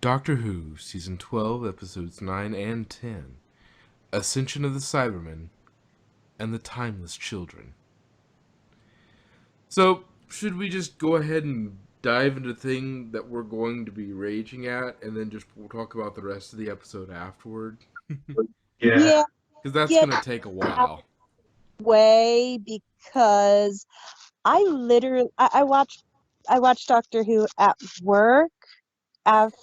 Doctor Who, Season 12, Episodes 9 and 10, Ascension of the Cybermen, and the Timeless Children. So, should we just go ahead and dive into the thing that we're going to be raging at, and then just we'll talk about the rest of the episode afterward? Yeah, Because that's yeah. going to take a while. Way because I watched Doctor Who at work after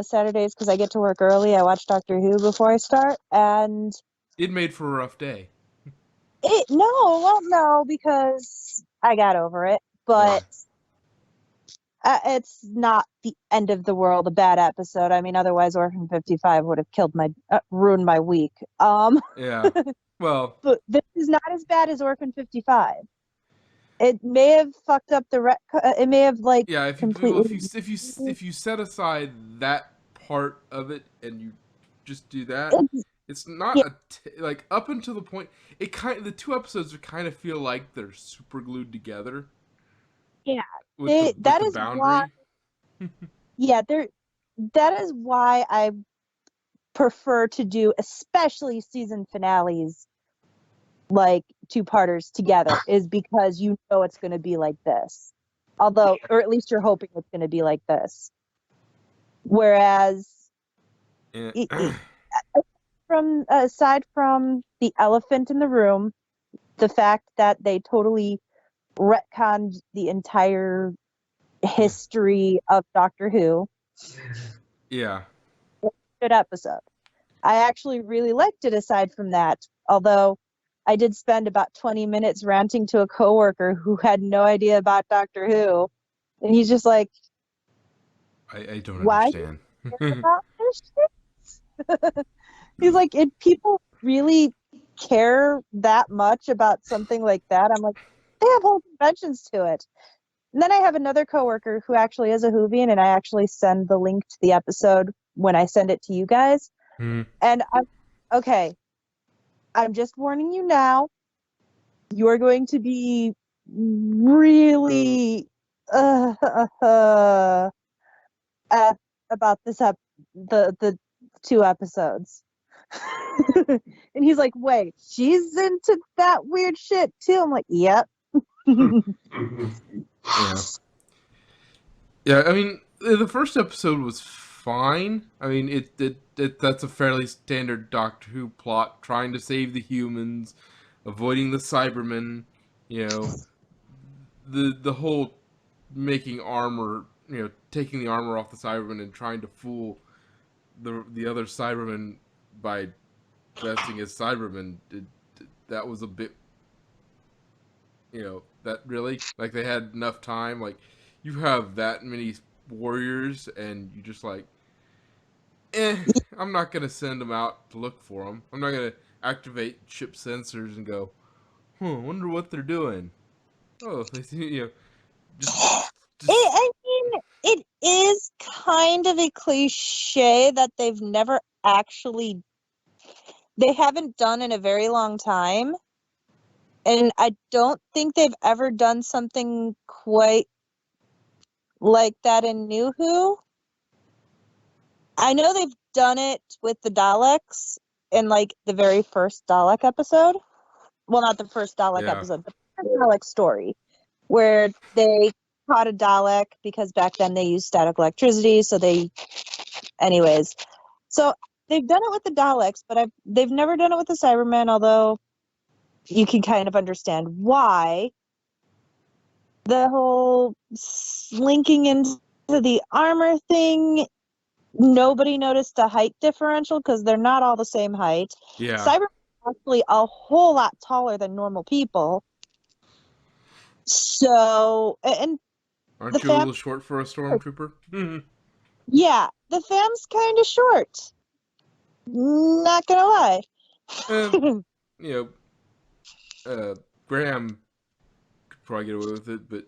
Saturdays because I get to work early. I watch Doctor Who before I start, and It made for a rough day. no, because I got over it, but. It's not the end of the world, a bad episode. I mean, otherwise Orphan 55 would have ruined my week. Yeah. Well, but this is not as bad as Orphan 55. It may have fucked up it may have yeah. completely. If you set aside that part of it and you just do that, it's not Yeah. like up until the point the two episodes kind of feel like they're super glued together. Yeah, With the boundary. That is why I prefer to do, especially season finales, like two-parters together, is because it's going to be like this. Although, or at least you're hoping it's going to be like this. Whereas, aside from the elephant in the room, the fact that they totally retconned the entire history of Doctor Who. Yeah. Good episode. I actually really liked it aside from that, although I did spend about 20 minutes ranting to a coworker who had no idea about Doctor Who, and he's just like, I don't why understand. do you care about this shit? He's like, people really care that much about something like that? I'm like, they have whole conventions to it. And then I have another coworker who actually is a Whovian, and I actually send the link to the episode when I send it to you guys. And I'm just warning you now. You are going to be really about the two episodes. And he's like, wait, she's into that weird shit too? I'm like, yep. Yeah, I mean, the first episode was fine. I mean, that's a fairly standard Doctor Who plot, trying to save the humans, avoiding the Cybermen, the whole making armor, taking the armor off the Cybermen and trying to fool the other Cybermen by dressing as Cybermen. That was a bit, that really, like, they had enough time, like, you have that many warriors and you just like, I'm not gonna send them out to look for them. I'm not gonna activate ship sensors and go, wonder what they're doing. Oh, they just I mean, it is kind of a cliche that they haven't done in a very long time. And I don't think they've ever done something quite like that in New Who. I know they've done it with the Daleks in like the very first Dalek episode. Well, not the first Dalek episode, but the first Dalek story, where they caught a Dalek because back then they used static electricity. So anyways. So they've done it with the Daleks, but they've never done it with the Cybermen, although you can kind of understand why. The whole slinking into the armor thing, nobody noticed a height differential because they're not all the same height. Yeah. Cybermen are actually a whole lot taller than normal people. So, and aren't you a little short for a stormtrooper? Yeah, the fam's kind of short. Not gonna lie. Graham could probably get away with it, but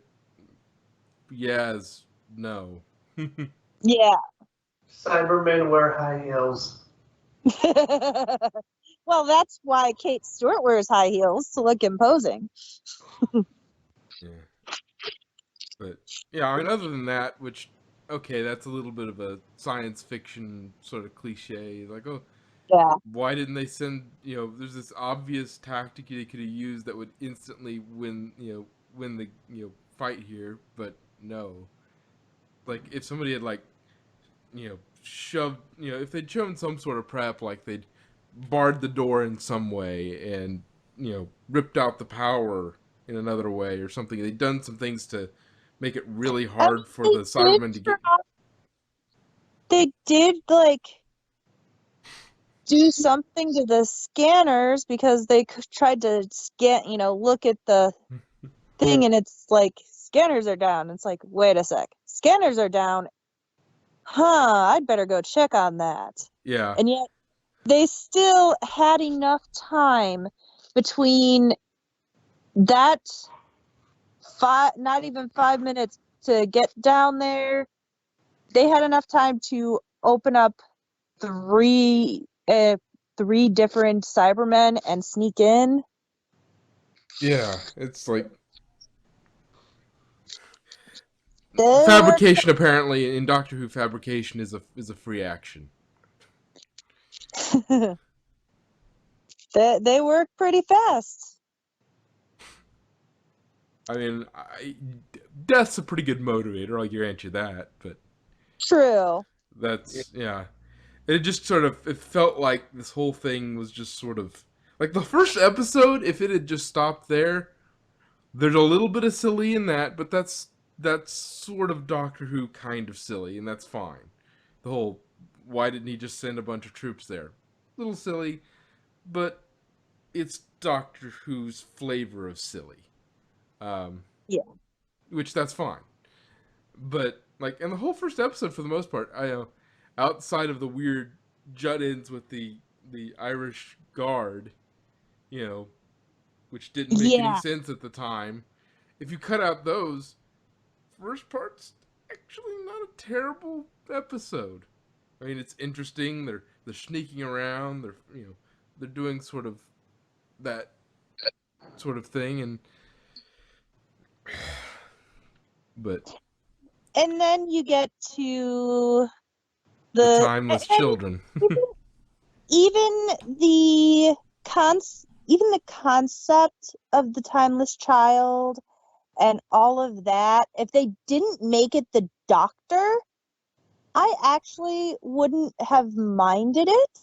Yaz, no. Yeah. Cybermen wear high heels. Well, that's why Kate Stewart wears high heels, to look imposing. Yeah. But, yeah, I mean, other than that, which okay, that's a little bit of a science fiction sort of cliche. Like, oh, Yeah. why didn't they send? There's this obvious tactic they could have used that would instantly win the fight here, but no. Like, if somebody had like shoved, if they'd shown some sort of prep, like they'd barred the door in some way and ripped out the power in another way or something. They'd done some things to make it really I hard for mean, the Cybermen to get. they did like do something to the scanners because they tried to scan, look at the thing, and it's like scanners are down. It's like, wait a sec, scanners are down. Huh, I'd better go check on that. Yeah. And yet they still had enough time between that not even 5 minutes to get down there. They had enough time to open up three different Cybermen and sneak in. Yeah, it's like They fabrication. Apparently, in Doctor Who, fabrication is a free action. work. They work pretty fast. I mean, death's a pretty good motivator. I'll grant you that, but True. that's yeah. It just sort of it felt like this whole thing was just sort of like the first episode. If it had just stopped there, there's a little bit of silly in that, but that's sort of Doctor Who kind of silly, and that's fine. The whole why didn't he just send a bunch of troops there? Little silly, but it's Doctor Who's flavor of silly. Yeah. Which that's fine. But like in the whole first episode, for the most part, outside of the weird jut-ins with the Irish guard, which didn't make any Yeah. sense at the time. If you cut out those, first part's actually not a terrible episode. I mean, it's interesting. They're sneaking around. They're doing sort of that sort of thing, and but And then you get to the timeless and children. even the concept of the timeless child and all of that, if they didn't make it the Doctor, I actually wouldn't have minded it.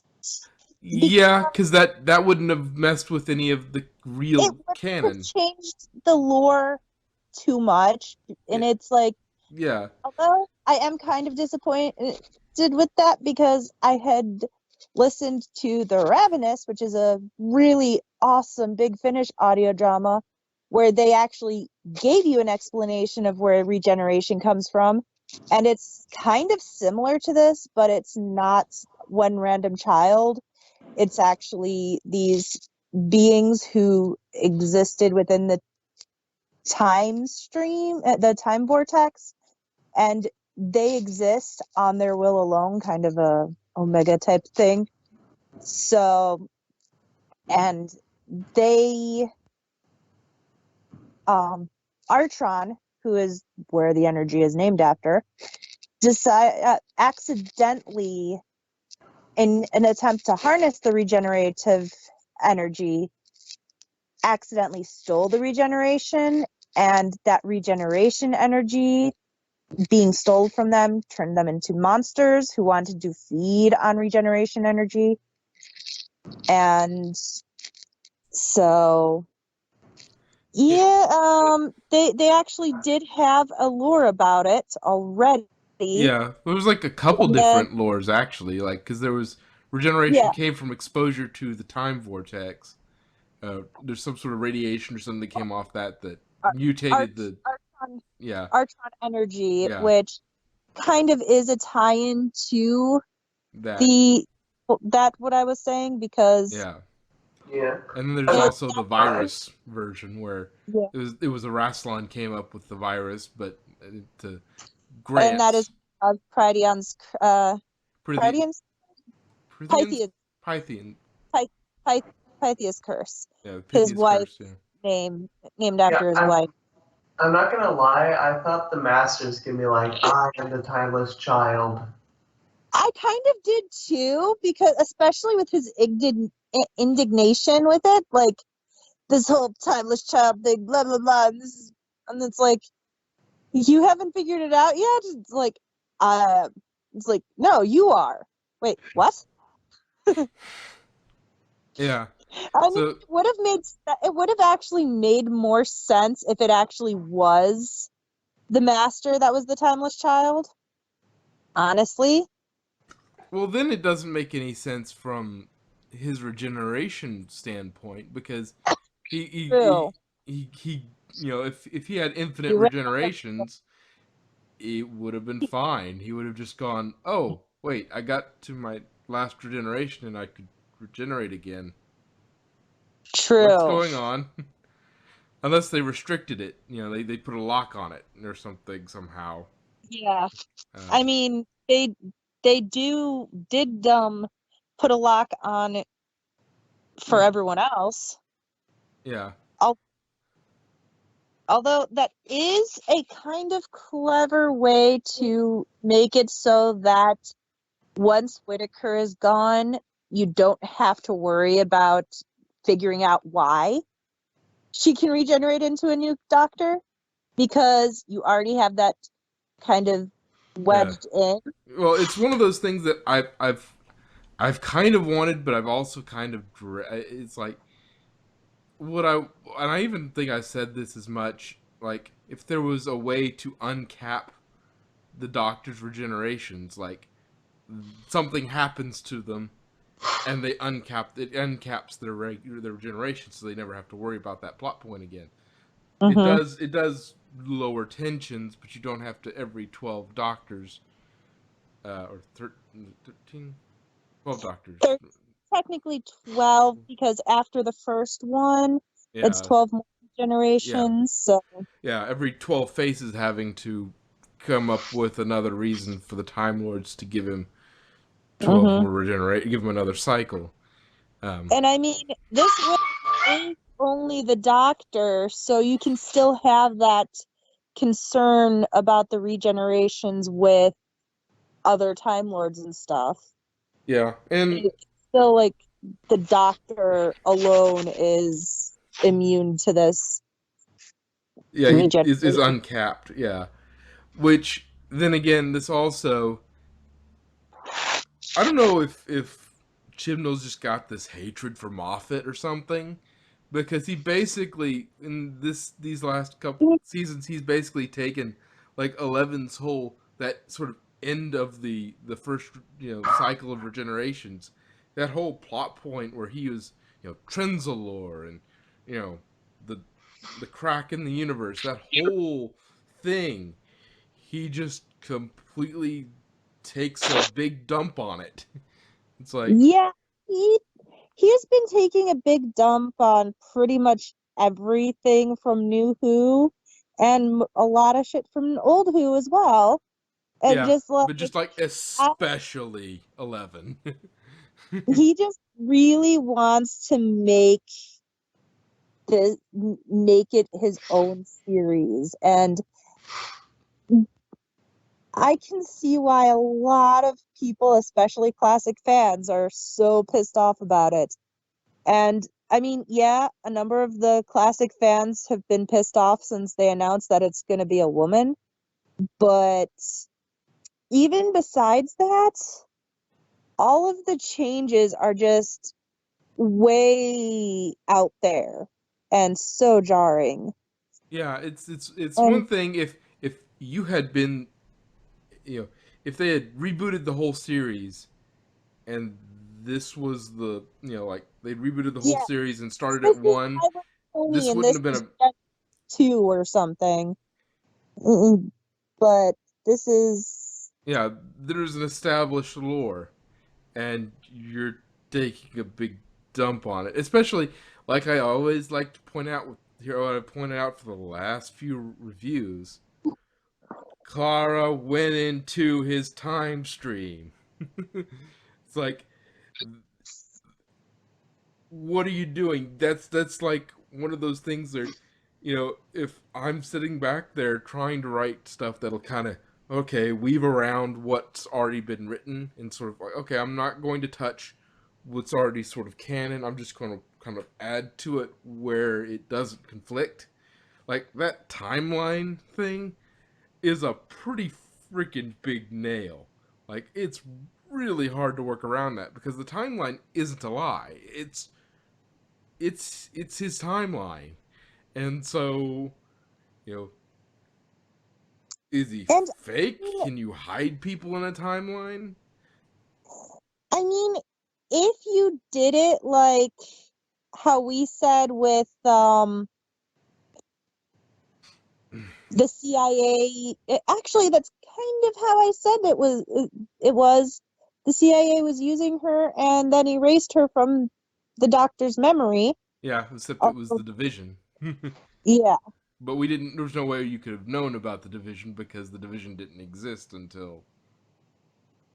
Yeah, because that wouldn't have messed with any of the It real wouldn't have canon. changed the lore too much, and it's like, Yeah, although I am kind of disappointed with that because I had listened to The Ravenous, which is a really awesome Big Finish audio drama where they actually gave you an explanation of where regeneration comes from. And it's kind of similar to this, but it's not one random child. It's actually these beings who existed within the time stream, the time vortex, and they exist on their will alone, kind of a Omega type thing. So, and they, Artron, who is where the energy is named after, accidentally, in an attempt to harness the regenerative energy, accidentally stole the regeneration, and that regeneration energy being stolen from them turned them into monsters who wanted to feed on regeneration energy. And so yeah, they actually did have a lore about it already. yeah. There was like a couple And then, different lores actually, like because there was regeneration yeah, came from exposure to the time vortex. There's some sort of radiation or something that came off that mutated the yeah Artron energy, yeah which kind of is a tie-in to that what I was saying, because yeah. Yeah. And then there's also the virus version where yeah, it was a Rassilon came up with the virus, but to and that is grants Pridion's Prythi- Pridion's Prythian's Pythian Pythian Pythia's curse. yeah His Pythia's wife curse yeah named after his wife. I'm not gonna lie, I thought the Master's gonna be like, I am the timeless child. I kind of did too, because especially with his indignation with it, like this whole timeless child thing, blah blah blah, and it's like you haven't figured it out yet. Uh, it's like no, you are. Wait, what? Yeah. I mean, So it would have actually made more sense if it actually was the master that was the timeless child. Honestly, well, then it doesn't make any sense from his regeneration standpoint because he he true. he, he you know if he had infinite You're right. regenerations, it would have been fine. He would have just gone, "Oh, wait, I got to my last regeneration and I could regenerate again. What's True. going on?" Unless they restricted it, they put a lock on it or something somehow. Yeah. I Um, mean, they did put a lock on it for everyone else. yeah, Al- Although that is a kind of clever way to make it so that once Whitaker is gone, you don't have to worry about figuring out why she can regenerate into a new doctor because you already have that kind of yeah. wedged in. Well, it's one of those things that I've kind of wanted, but I've also kind of it's like what I and I even think I said this as much. Like if there was a way to uncap the Doctor's regenerations, like something happens to them and they uncaps their regeneration, so they never have to worry about that plot point again. Mm-hmm. It does lower tensions, but you don't have to every 12 doctors or 13 12 doctors. There's technically 12 because after the first one, it's Yeah, 12 more yeah, generations. So, yeah. Every 12 faces having to come up with another reason for the Time Lords to give him 12 hmm more regenerate, give him another cycle. Um, and I mean, this one is only the doctor, so you can still have that concern about the regenerations with other Time Lords and stuff. yeah, and It's still like the doctor alone is immune to this yeah, he is regeneration. uncapped. Yeah, which then again, this also I don't know if Chibnall's just got this hatred for Moffat or something, because he basically in these last couple seasons he's basically taken like Eleven's whole that sort of end of the first cycle of regenerations, that whole plot point where he was Trenzalore and you know the the crack in the universe, that whole thing, he just completely takes a big dump on it. It's like, Yeah, he he has been taking a big dump on pretty much everything from New Who and a lot of shit from Old Who as well. And yeah, just like but just like I, especially 11. he just really wants to make it his own series, and I can see why a lot of people, especially classic fans, are so pissed off about it. And I mean, yeah, a number of the classic fans have been pissed off since they announced that it's going to be a woman. But even besides that, all of the changes are just way out there and so jarring. Yeah, it's And one thing if you had been, you know, if they had rebooted the whole series and this was like they'd rebooted the whole yeah, series and started this at is one, Cyber Tony this and wouldn't this have been is a Gen 2 or something. Mm-mm. But this is, yeah, there's an established lore and you're taking a big dump on it. Especially, like I always like to point out with here, what I pointed out for the last few reviews. Clara went into his time stream. It's like, what are you doing? That's like one of those things that if I'm sitting back there trying to write stuff that'll kind of, okay, weave around what's already been written and sort of like, okay, I'm not going to touch what's already sort of canon. I'm just going to kind of add to it where it doesn't conflict. Like that timeline thing is a pretty freaking big nail. Like it's really hard to work around that because the timeline isn't a lie. It's his timeline. And so, you know, is he And fake? Can you hide people in a timeline? I mean, if you did it like how we said with the CIA, actually that's kind of how I said it was the CIA was using her and then erased her from the doctor's memory. Yeah, except it was the division. Yeah. But we didn't. There was no way you could have known about the division because the division didn't exist until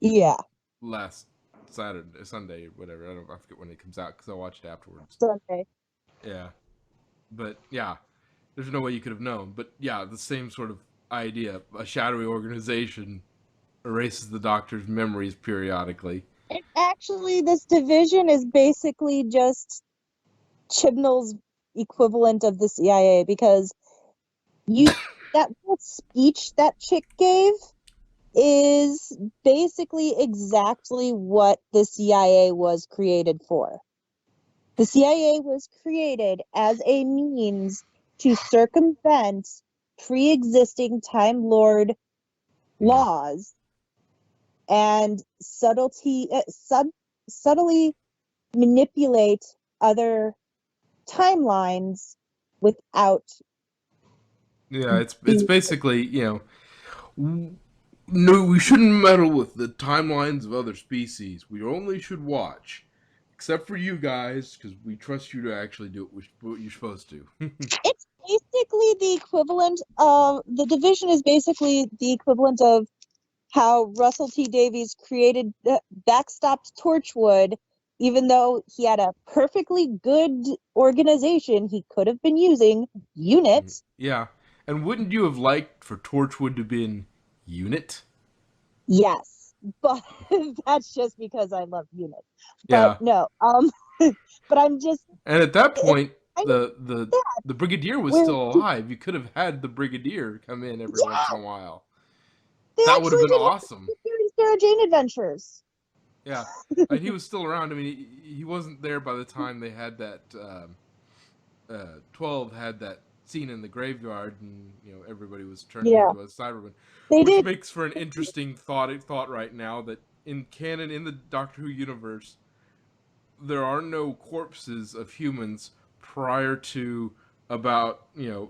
Yeah. last Saturday, Sunday, whatever. I forget when it comes out because I watched it afterwards. Sunday. Yeah, but yeah, there's no way you could have known. But yeah, the same sort of idea. A shadowy organization erases the Doctor's memories periodically. And actually, this division is basically just Chibnall's equivalent of the CIA because that whole speech that chick gave is basically exactly what the CIA was created for. The CIA was created as a means to circumvent pre-existing Time Lord laws and subtly manipulate other timelines without. Yeah, it's basically no, we shouldn't meddle with the timelines of other species. We only should watch, except for you guys, because we trust you to actually do what you're supposed to. It's basically the equivalent of the division is basically the equivalent of how Russell T Davies created backstopped Torchwood, even though he had a perfectly good organization he could have been using, units. Yeah, and wouldn't you have liked for Torchwood to be in Unit? Yes, but that's just because I love units. But Yeah, no, but I'm just and at that it's point, kind of the Brigadier was where still alive. You could have had the Brigadier come in every once in yeah, a while. they That would have actually been did have awesome. the Sarah Jane adventures. Yeah, and he was still around. I mean, he wasn't there by the time they had that. 12 had that scene in the graveyard, and everybody was turned Yeah, into a Cyberman, they which did. makes for an interesting thought right now that in canon in the Doctor Who universe, there are no corpses of humans prior to about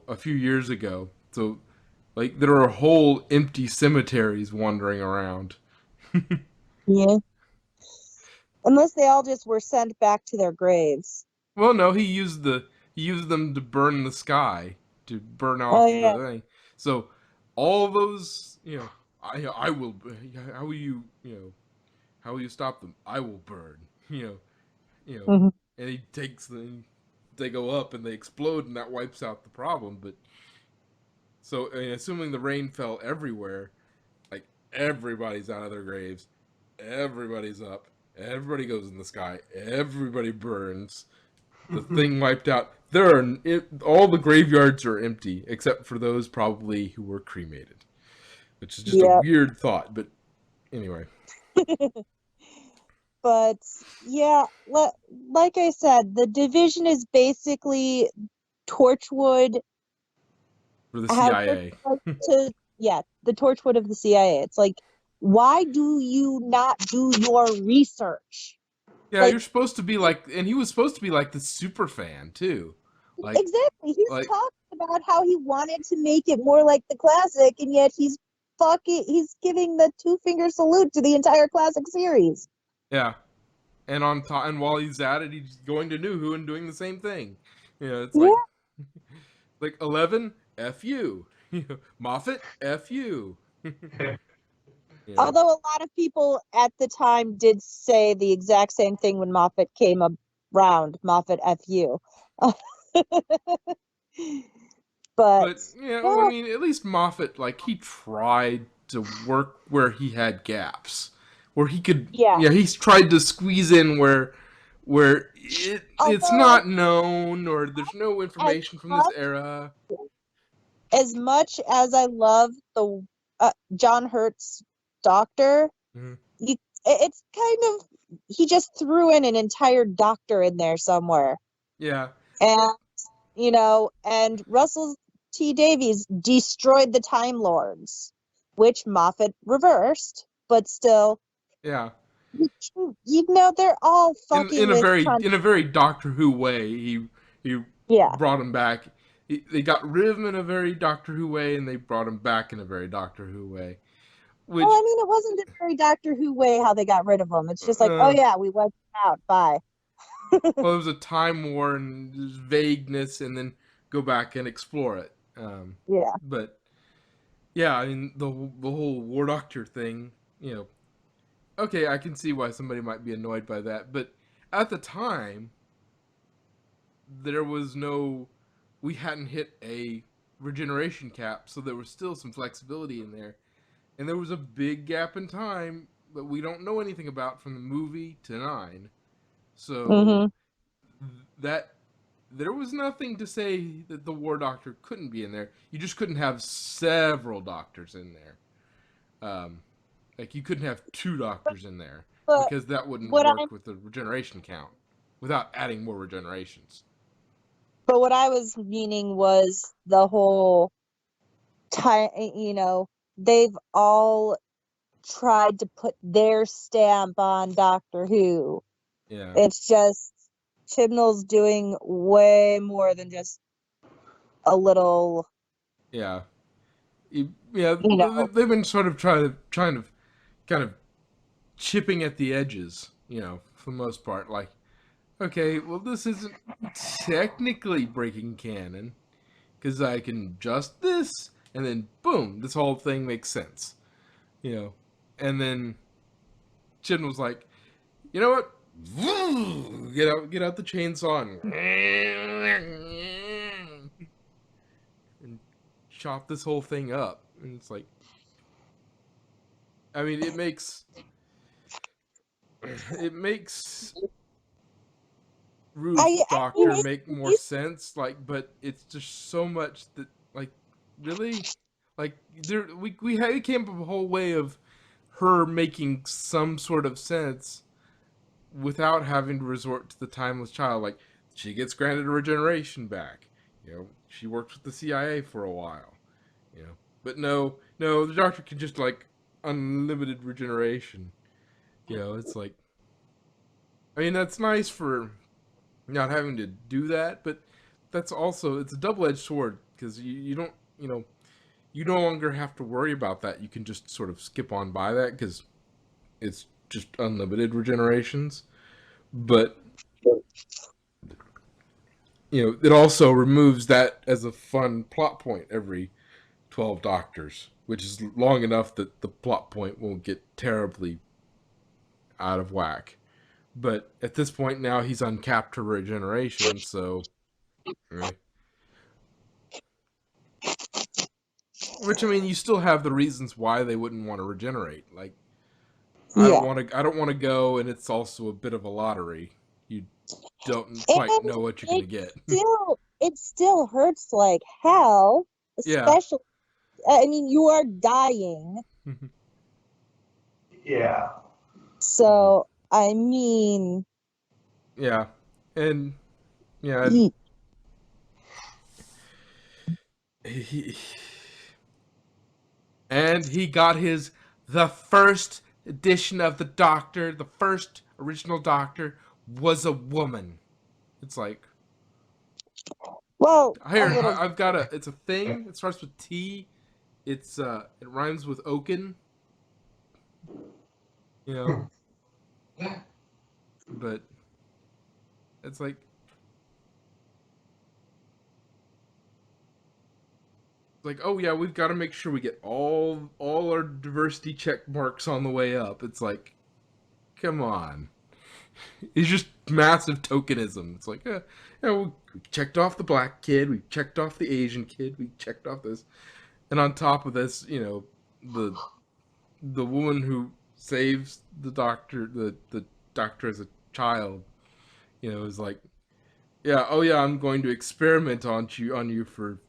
a few years ago. So like there are whole empty cemeteries wandering around. Yeah. Unless they all just were sent back to their graves. Well, no, he used them to burn the sky, to burn Oh off yeah. the thing. So all those, I will. How will how will you stop them? I will burn. Mhm. And they go up and they explode, and that wipes out the problem. But so, I mean, assuming the rain fell everywhere, like everybody's out of their graves, everybody's up, everybody goes in the sky, everybody burns. The thing wiped out. All the graveyards are empty except for those probably who were cremated, which is just a Yeah. weird thought. But anyway, But yeah, like I said, the division is basically Torchwood. for the However, CIA, the Torchwood of the CIA. It's like, why do you not do your research? yeah, Like, you're supposed to be like, and he was supposed to be like the super fan too, like exactly. He's like talking about how he wanted to make it more like the classic, and yet he's giving the two-finger salute to the entire classic series. yeah. And on top, and while he's at it, he's going to New Who and doing the same thing. It's Yeah. like 11, F you. Moffat, F you. Although a lot of people at the time did say the exact same thing when Moffat came around. Moffat, F you. But But yeah, well, I yeah, mean, at least Moffat, like, he tried to work where he had gaps, where he could. yeah. Yeah, he's tried to squeeze in where it's Although not known or there's no as information from this much era. as much as I love the John Hurt's Doctor, Mhm. it's kind of he just threw in an entire doctor in there somewhere, Yeah, and and Russell T Davies destroyed the Time Lords, which Moffat reversed, but still, yeah. they're all fucking In a with very Doctor Who way, he yeah. brought him back. They got rid of him in a very Doctor Who way, and they brought him back in a very Doctor Who way. Well, I Which, mean, it wasn't a very Doctor Who way how they got rid of them. It's just like, oh uh, yeah, we wiped them out. Bye. well, it was a time war and there's vagueness, and then go back and explore it. Yeah. But yeah, I mean the whole War Doctor thing. Okay, I can see why somebody might be annoyed by that, but at the time, there was no, we hadn't hit a regeneration cap, so there was still some flexibility in there, and there was a big gap in time that we don't know anything about from the movie to 9. So Mm-hmm. that there was nothing to say that the War Doctor couldn't be in there. You just couldn't have several doctors in there. Like, you couldn't have 2 doctors in there But because that wouldn't what I'm work with the regeneration count without adding more regenerations. but what I was meaning was the whole time. They've all tried to put their stamp on Doctor Who. Yeah, It's just Chibnall's doing way more than just a little, yeah, yeah. you know. They've been sort of trying to kind of chipping at the edges, for the most part. Like, okay, well, this isn't technically breaking canon because I can adjust this, and then boom, this whole thing makes sense, And then Chin was like, you know what? Get out the chainsaw and chop this whole thing up. And it's like, I mean, it makes Ruth's I mean, Doctor make more it, sense. Like, but it's just so much that, like, really, like, we came up with a whole way of her making some sort of sense without having to resort to the timeless child. Like, she gets granted a regeneration back. She worked with the CIA for a while. But no, the Doctor can just, like, unlimited regeneration. It's like, I mean, that's nice for not having to do that, but that's also, it's a double-edged sword because you don't, you no longer have to worry about that. You can just sort of skip on by that because it's just unlimited regenerations. But it also removes that as a fun plot point every 12 Doctors, which is long enough that the plot point won't get terribly out of whack. But at this point now he's uncapped to regeneration, so which, I mean, you still have the reasons why they wouldn't want to regenerate. Like, yeah. I don't want to go, and it's also a bit of a lottery. You don't quite And know what you're gonna get. it still hurts like hell, Yeah. especially, I mean, you are dying. Yeah. So, I mean, Yeah. And yeah, ye- he, and he got the first edition of the Doctor, the first original Doctor was a woman. It's like, well, a here, little. I've got it's a thing. It starts with T. It rhymes with Oaken. You know, but it's like, oh yeah, we've got to make sure we get all our diversity check marks on the way up. It's like, come on. It's just massive tokenism. It's like, we checked off the black kid, we checked off the Asian kid, we checked off this, and on top of this, the woman who saves the doctor as a child, is like, yeah, oh yeah, I'm going to experiment on you for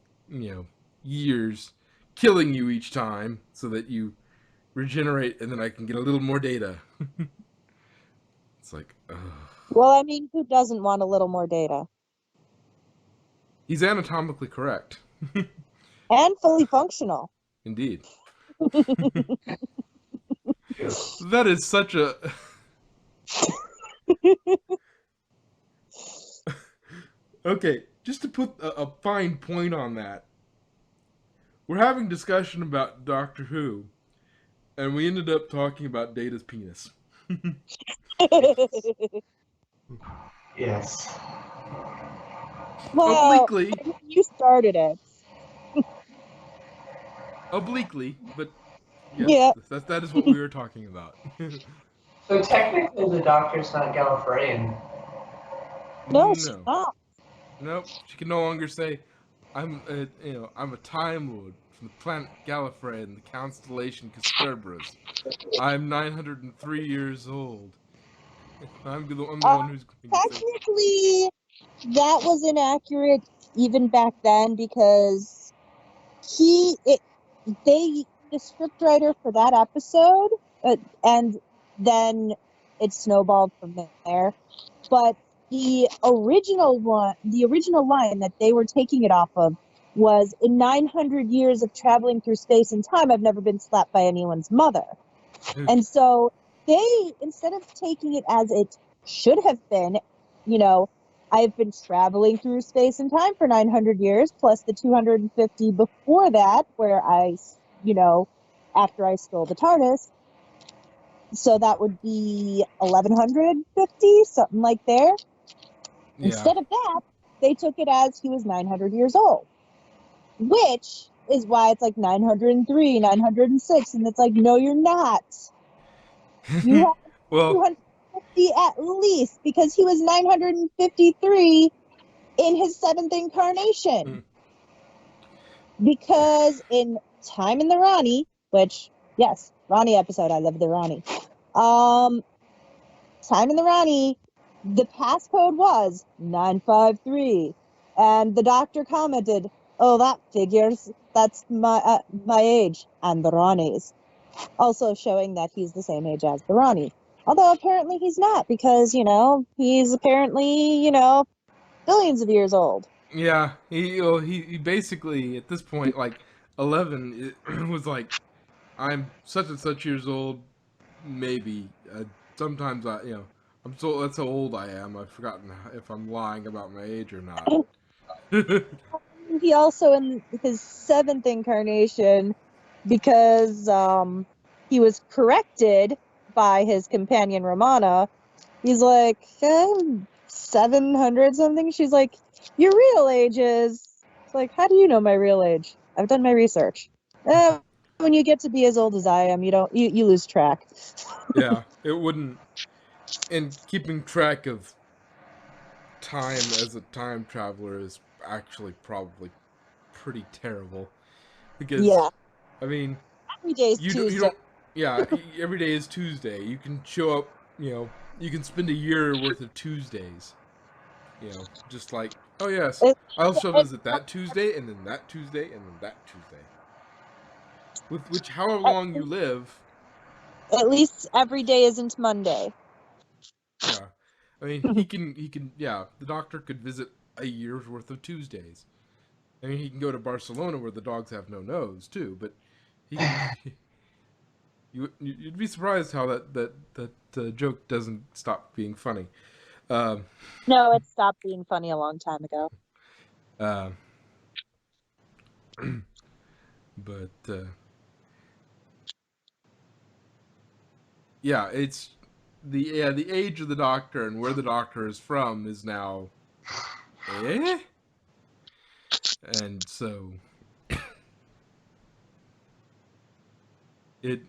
years, killing you each time so that you regenerate, and then I can get a little more data. It's like, ugh. Well, I mean, who doesn't want a little more data? He's anatomically correct. And fully functional. Indeed. That is such a... Okay, just to put a fine point on that, we're having discussion about Doctor Who, and we ended up talking about Data's penis. Yes. Well, Obliquely, you started it. but yes, Yeah. that is what we were talking about. So technically, the Doctor's not Gallifreyan. No, she's No, not. nope. She can no longer say, I'm a Time Lord from the planet Gallifrey and the constellation Cerberus. I'm 903 years old. I'm the one who's going to say. Technically, that was inaccurate even back then because the scriptwriter for that episode, and then it snowballed from there. But the original line that they were taking it off of was, in 900 years of traveling through space and time, I've never been slapped by anyone's mother. And so they, instead of taking it as it should have been, I've been traveling through space and time for 900 years, plus the 250 before that, where after I stole the TARDIS. So that would be 1150, something like there. Yeah. Instead of that, they took it as he was 900 years old, which is why it's like 903, 906, and it's like, no, you're not. You have Well, 250 at least, because he was 953 in his seventh incarnation. Because in Time in the Ronnie, which, yes, Ronnie episode, I love the Ronnie. Time in the Ronnie, the passcode was 953, and the doctor commented, "Oh, that figures. That's my age and the Ronnie's." Also showing that he's the same age as the Ronnie. Although apparently he's not, because, he's apparently, billions of years old. yeah, he basically at this point, like 11, it was like, I'm such and such years old, maybe. Sometimes I'm so that's how old I am. I've forgotten if I'm lying about my age or not. He also, in his seventh incarnation, because he was corrected by his companion Romana, he's like, I'm 700 something. She's like, your real age is. It's like, how do you know my real age? I've done my research. When you get to be as old as I am, you lose track. Yeah, it wouldn't. And keeping track of time as a time traveler is actually probably pretty terrible, because Yeah, I mean, every day's you Tuesday. don't. Yeah, every day is Tuesday. You can show up. You can spend a year worth of Tuesdays. Just like, oh yes, I'll show visit that Tuesday, and then that Tuesday, and then that Tuesday. With which, however long you live. At least every day isn't Monday. Yeah, I mean, he can. Yeah, the doctor could visit a year's worth of Tuesdays. I mean, he can go to Barcelona where the dogs have no nose too, but he can. You'd be surprised how that joke doesn't stop being funny. No, it stopped being funny a long time ago. But yeah, it's the age of the doctor and where the doctor is from is now, and so it.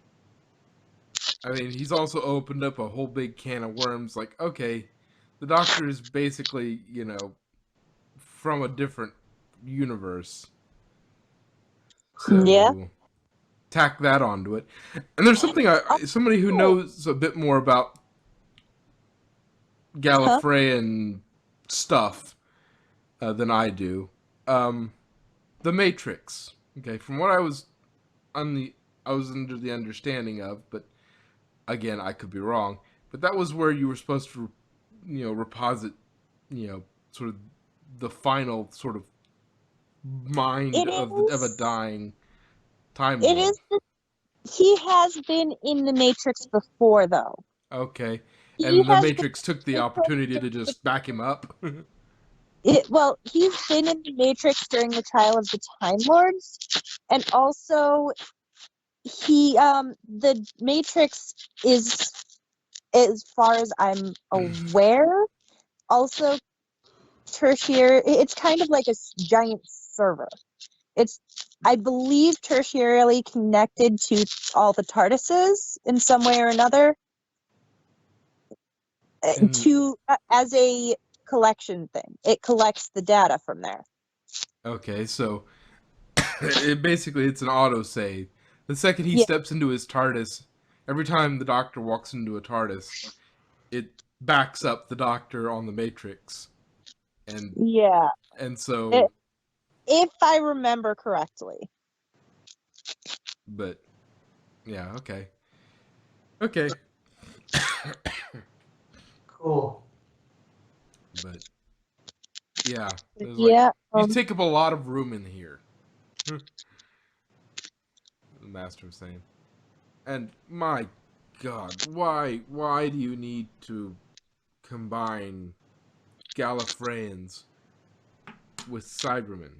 I mean, he's also opened up a whole big can of worms. Like, okay, the Doctor is basically, from a different universe. Yeah. So tack that onto it. And there's somebody who Oh, knows a bit more about huh? Gallifreyan stuff than I do. Um, the Matrix. Okay, from what I was under the understanding of, but again, I could be wrong. But that was where you were supposed to, reposit, sort of the final sort of mind It of a is. dying Time It Lord. is. He has been in the Matrix before, though. Okay, He and the has been Matrix took the in the opportunity to Matrix. just back him up. Well, he's been in the Matrix during the trial of the Time Lords, and also the Matrix is, as far as I'm aware, also tertiary. It's kind of like a giant server. It's, I believe, tertiarily connected to all the TARDISes in some way or another, And to as a collection thing. It collects the data from there. okay, so it's an autosave. The second he Yeah, steps into his TARDIS, every time the Doctor walks into a TARDIS, it backs up the Doctor on the Matrix, and yeah. and It, so, if I remember correctly. but yeah, okay, Cool. but yeah, it was like Yeah. you take up a lot of room in here. The Master was saying, and my God, why do you need to combine Gallifreyans with Cybermen?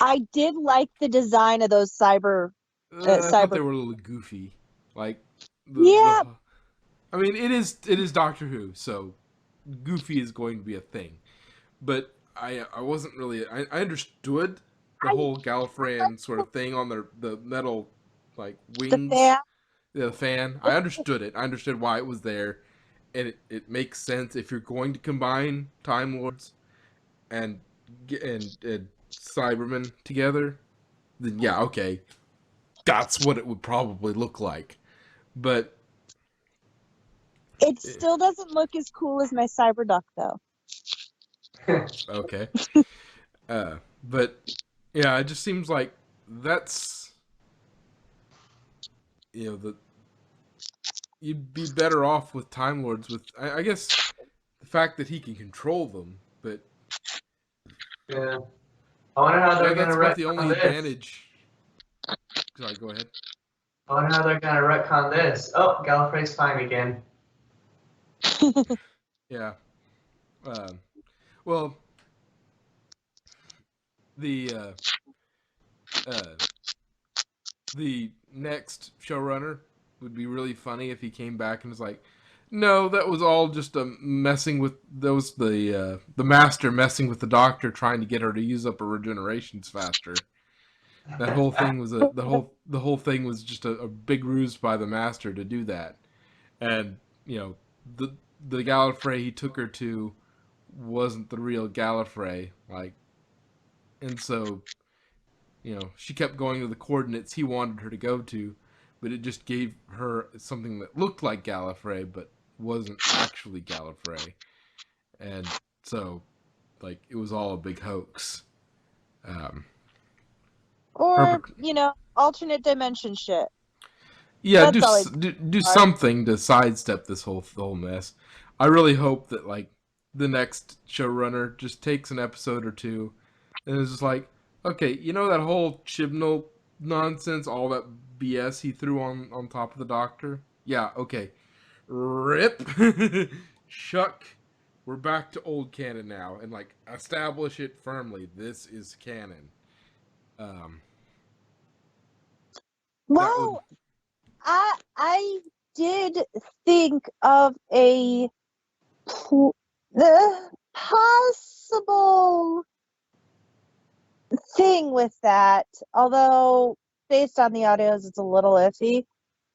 I did like the design of those I thought cyber. they were a little goofy. Like the Yeah, I mean, it is Doctor Who, so goofy is going to be a thing. But I wasn't really I understood the I whole Gallifreyan sort of thing on the metal like the wings, fan. the fan. I understood it. I understood why it was there, and it makes sense if you're going to combine Time Lords and and Cybermen together. Then yeah, okay, that's what it would probably look like. But It eh, still doesn't look as cool as my Cyberduck, though. okay, but yeah, it just seems like that's the you'd be better off with Time Lords with I guess the fact that he can control them, but Yeah. I wonder how they're that's gonna about the only retcon this. advantage. Sorry, go ahead. I wonder how they're gonna retcon this. Oh, Gallifrey's fine again. Yeah. Um, well, the uh, the next showrunner would be really funny if he came back and was like, "No, that was all just a messing with those the master messing with the Doctor, trying to get her to use up her regenerations faster. That whole thing was the whole thing was just a big ruse by the master to do that, and the the Gallifrey he took her to wasn't the real Gallifrey, like, and so she kept going to the coordinates he wanted her to go to, but it just gave her something that looked like Gallifrey, but wasn't actually Gallifrey. And so, like, it was all a big hoax. Um, Or, Herbert, alternate dimension shit. yeah, That's all I do something to sidestep this whole mess. I really hope that like the next showrunner just takes an episode or two and is just like, okay, that whole Chibnall nonsense, all that BS he threw on top of the Doctor. Yeah, okay, rip, Chuck. We're back to old canon now, and like establish it firmly. This is canon. Um, that would. Well, I did think of the possible thing with that, although based on the audios, it's a little iffy.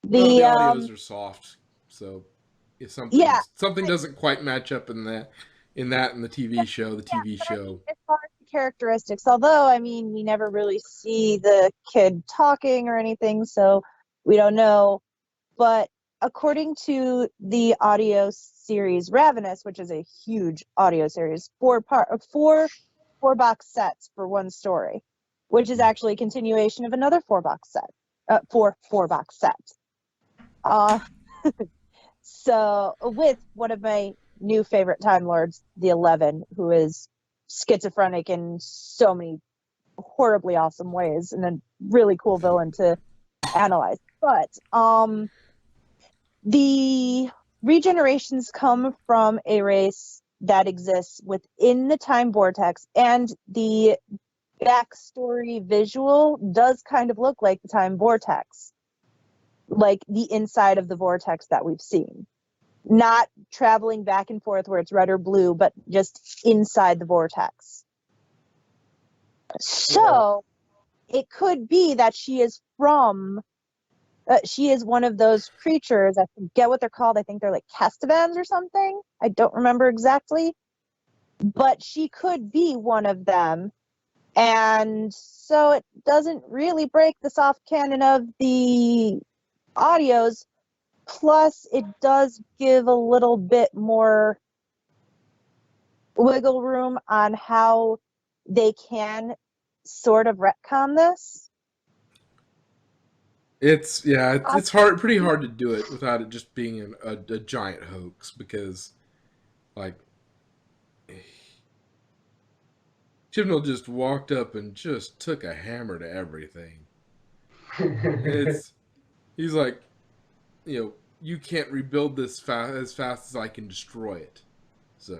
No, the The audios are soft, so if yeah, something doesn't quite match up in the TV show, the TV but I mean, show. as far as the characteristics, although I mean, we never really see the kid talking or anything, so we don't know. But according to the audio series Ravenous, which is a huge audio series, four box sets for one story, which is actually a continuation of another four box set. Uh, so with one of my new favorite Time Lords, the 11, who is schizophrenic in so many horribly awesome ways and a really cool villain to analyze. But the regenerations come from a race that exists within the time vortex, and the backstory visual does kind of look like the time vortex, like the inside of the vortex that we've seen. Not traveling back and forth where it's red or blue, but just inside the vortex. So it could be that she is one of those creatures. I forget what they're called. I think they're like Castivans or something. I don't remember exactly. But she could be one of them. And so it doesn't really break the soft canon of the audios. Plus, it does give a little bit more wiggle room on how they can sort of retcon this. It's pretty hard to do it without it just being a giant hoax because like Chibnall just walked up and just took a hammer to everything. It's he's like, you can't rebuild this as fast as I can destroy it. So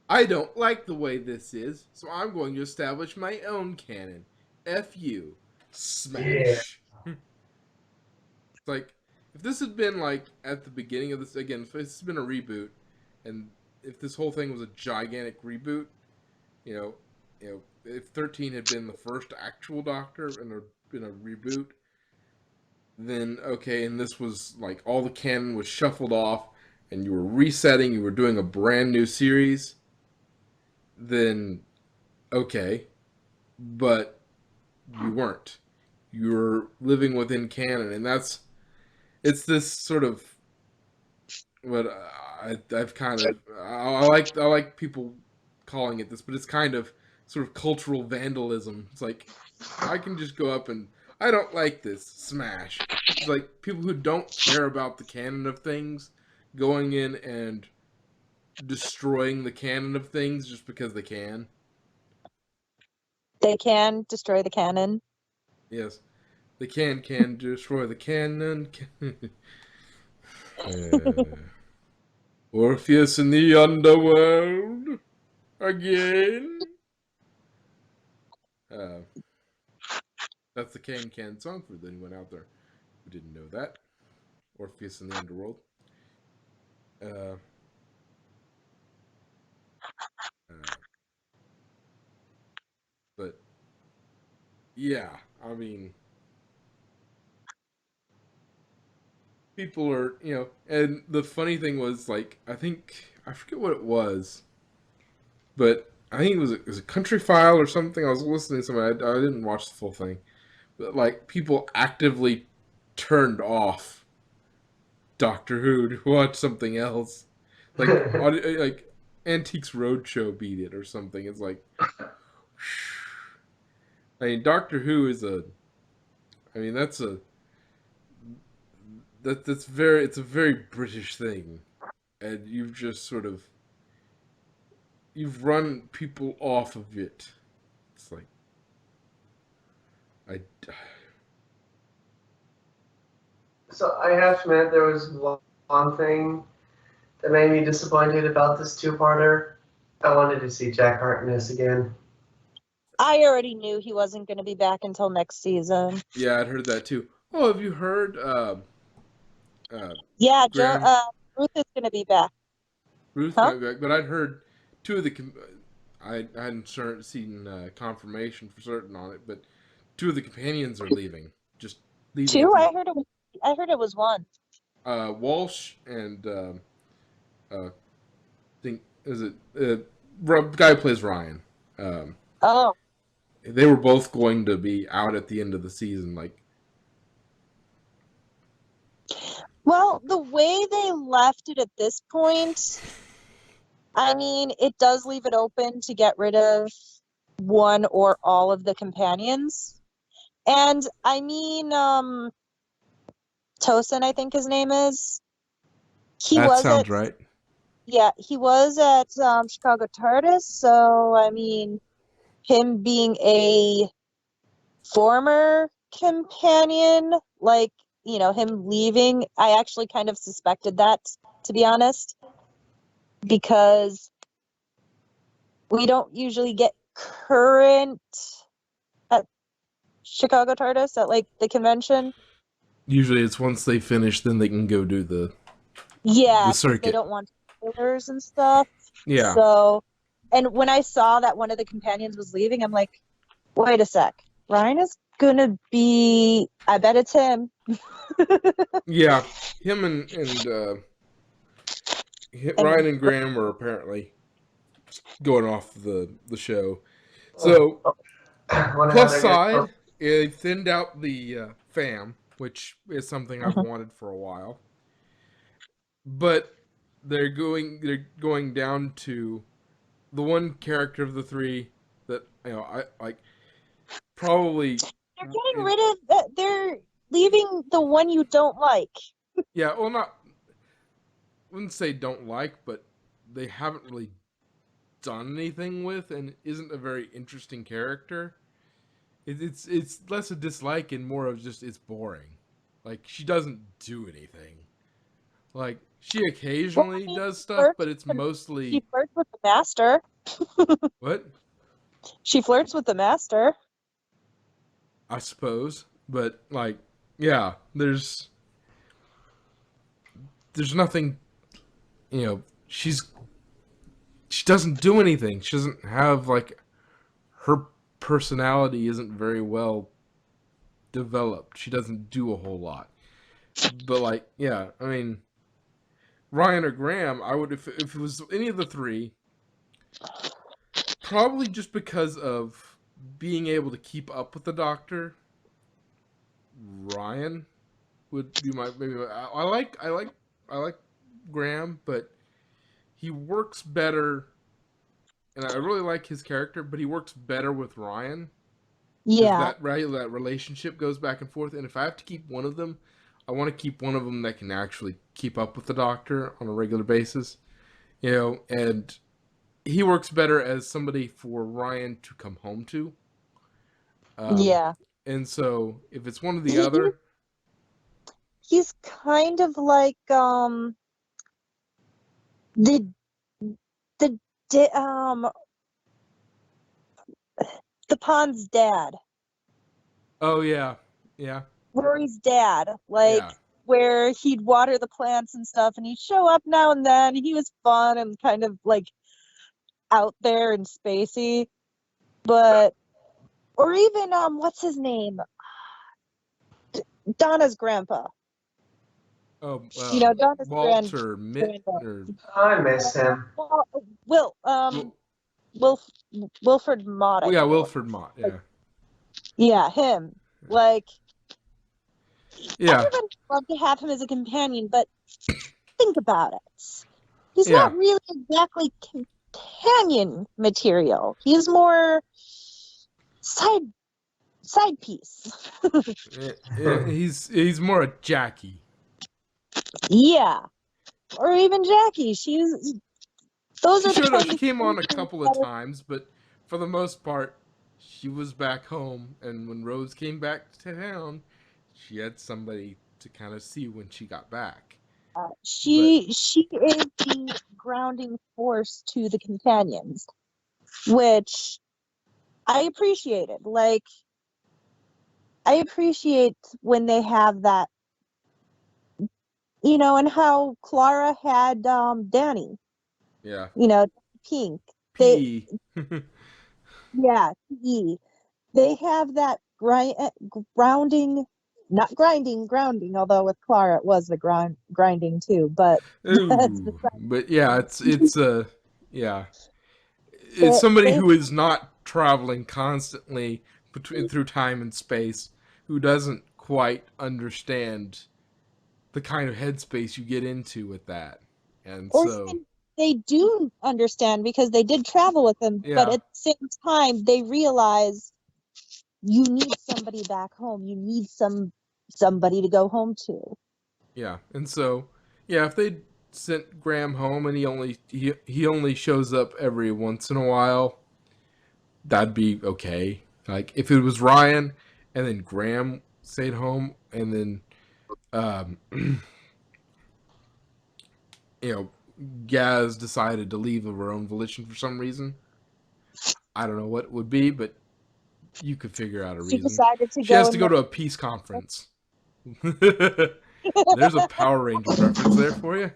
I don't like the way this is, so I'm going to establish my own canon. F you. Yeah. Smash. It's like, if this had been like at the beginning of this, again, if this had been a reboot, and if this whole thing was a gigantic reboot, you know, if 13 had been the first actual Doctor in a reboot, then okay, and this was like all the canon was shuffled off, and you were resetting, you were doing a brand new series, then okay, but you weren't. You were living within canon, and it's this sort of what I've kind of I like people calling it this, but it's kind of sort of cultural vandalism. It's like I can just go up and I don't like this smash. It's like people who don't care about the canon of things going in and destroying the canon of things just because they can. They can destroy the canon. Yes, they can destroy the canon. uh, Orpheus in the underworld again. Uh, that's the Can song for anyone out there who didn't know that. Orpheus in the underworld. Uh, uh, but yeah, I mean, people are, and the funny thing was, like, I forget what it was, but I think it was a country file or something. I was listening to somebody, I didn't watch the full thing, but like, people actively turned off Doctor Who to watch something else. Like Antiques Roadshow beat it or something. It's like, I mean, Doctor Who is I mean, it's a very British thing, and you've run people off of it. It's like I So I have to admit, there was one thing that made me disappointed about this two-parter. I wanted to see Jack Harkness again. I already knew he wasn't going to be back until next season. yeah, I'd heard that too. Oh, have you heard Yeah, Graham Ruth is going to be back. Ruth Huh? might be back? But I'd heard two of the I hadn't seen confirmation for certain on it, but two of the companions are leaving. Just leaving at 2? the I heard it was 1. Walsh and think is it guy who plays Ryan. Um, Oh. they were both going to be out at the end of the season. Like, Well, the way they left it at this point, I mean, it does leave it open to get rid of one or all of the companions. And I mean, Tosin, I think his name is. He that was at sounds right. he was at Chicago TARDIS, so I mean, him being a former companion, like, him leaving, I actually kind of suspected that, to be honest, because we don't usually get current at Chicago TARDIS at like the convention. Usually, it's once they finish, then they can go do the Yeah, because they circuit. don't want spoilers and stuff. Yeah, So, and when I saw that one of the companions was leaving, I'm like, wait a sec. Ryan is gonna be, I bet it's him. yeah. Him and And Ryan and Graham are apparently going off the show. Oh, So wonder how plus they're gonna side, go. they thinned out the fam, which is something I've Mhm. wanted for a while. But they're going down to the one character of the three that I like probably They're getting in, rid of, they're leaving the one you don't like. yeah, well, not wouldn't say don't like, but they haven't really done anything with and isn't a very interesting character. It's less a dislike and more of just it's boring. Like she doesn't do anything. Like she Well, I occasionally mean, does stuff, but it's she mostly flirts with the master. what She flirts with the master. I suppose. But like, yeah, there's nothing. She doesn't do anything. She doesn't have like her personality isn't very well developed. She doesn't do a whole lot. But like, yeah, I mean, Ryan or Graham, I would if it was any of the three, probably just because of being able to keep up with the Doctor. Ryan would be my maybe. I like Graham, but he works better, and I really like his character, but he works better with Ryan because Yeah. that relationship goes back and forth. And if I have to keep one of them, I want to keep one of them that can actually keep up with the Doctor on a regular basis. And he works better as somebody for Ryan to come home to. Um, Yeah. and so if it's one or the He, other, he's kind of like the the the the Pond's dad. oh yeah, yeah, Rory's dad, like yeah, where he'd water the plants and stuff, and he'd show up now and then. He was fun and kind of like out there and spacey, but or even what's his name? Donna's grandpa. oh, Donna's Walter Mitt granddad. or I miss him. Will well, Wilf Wilfred Mott, I yeah, think it was. Wilfred Mott, Like, yeah, yeah, him. Like yeah, everybody would love to have him as a companion, but think about it. He's yeah. not really exactly companion material. He's more side piece. Yeah, he's more a Jackie. Yeah. Or even Jackie. Those She are the showed up. kind She of came on a characters couple of that times, but for the most part, she was back home. And when Rose came back to town, she had somebody to kind of see when she got back. But she is the grounding force to the companions, which I appreciated. Like I appreciate when they have that, and how Clara had Danny, yeah, Pink. They P. Yeah, they have that grounding not grounding, although with Clara it was the grinding too, but that's Ooh, but yeah, yeah, it's they, somebody they who is not traveling constantly through time and space, who doesn't quite understand the kind of headspace you get into with that, and or so even they do understand because they did travel with him, but yeah, at the same time they realize you need somebody back home. You need somebody to go home to. yeah, and so yeah, if they sent Graham home and he only shows up every once in a while, that'd be okay. Like if it was Ryan and then Graham stayed home and then um you know Gaz decided to leave of her own volition for some reason. I don't know what it would be, but you could figure out a She reason. decided to She go has to and go to a peace conference. There's a Power Rangers reference there for you.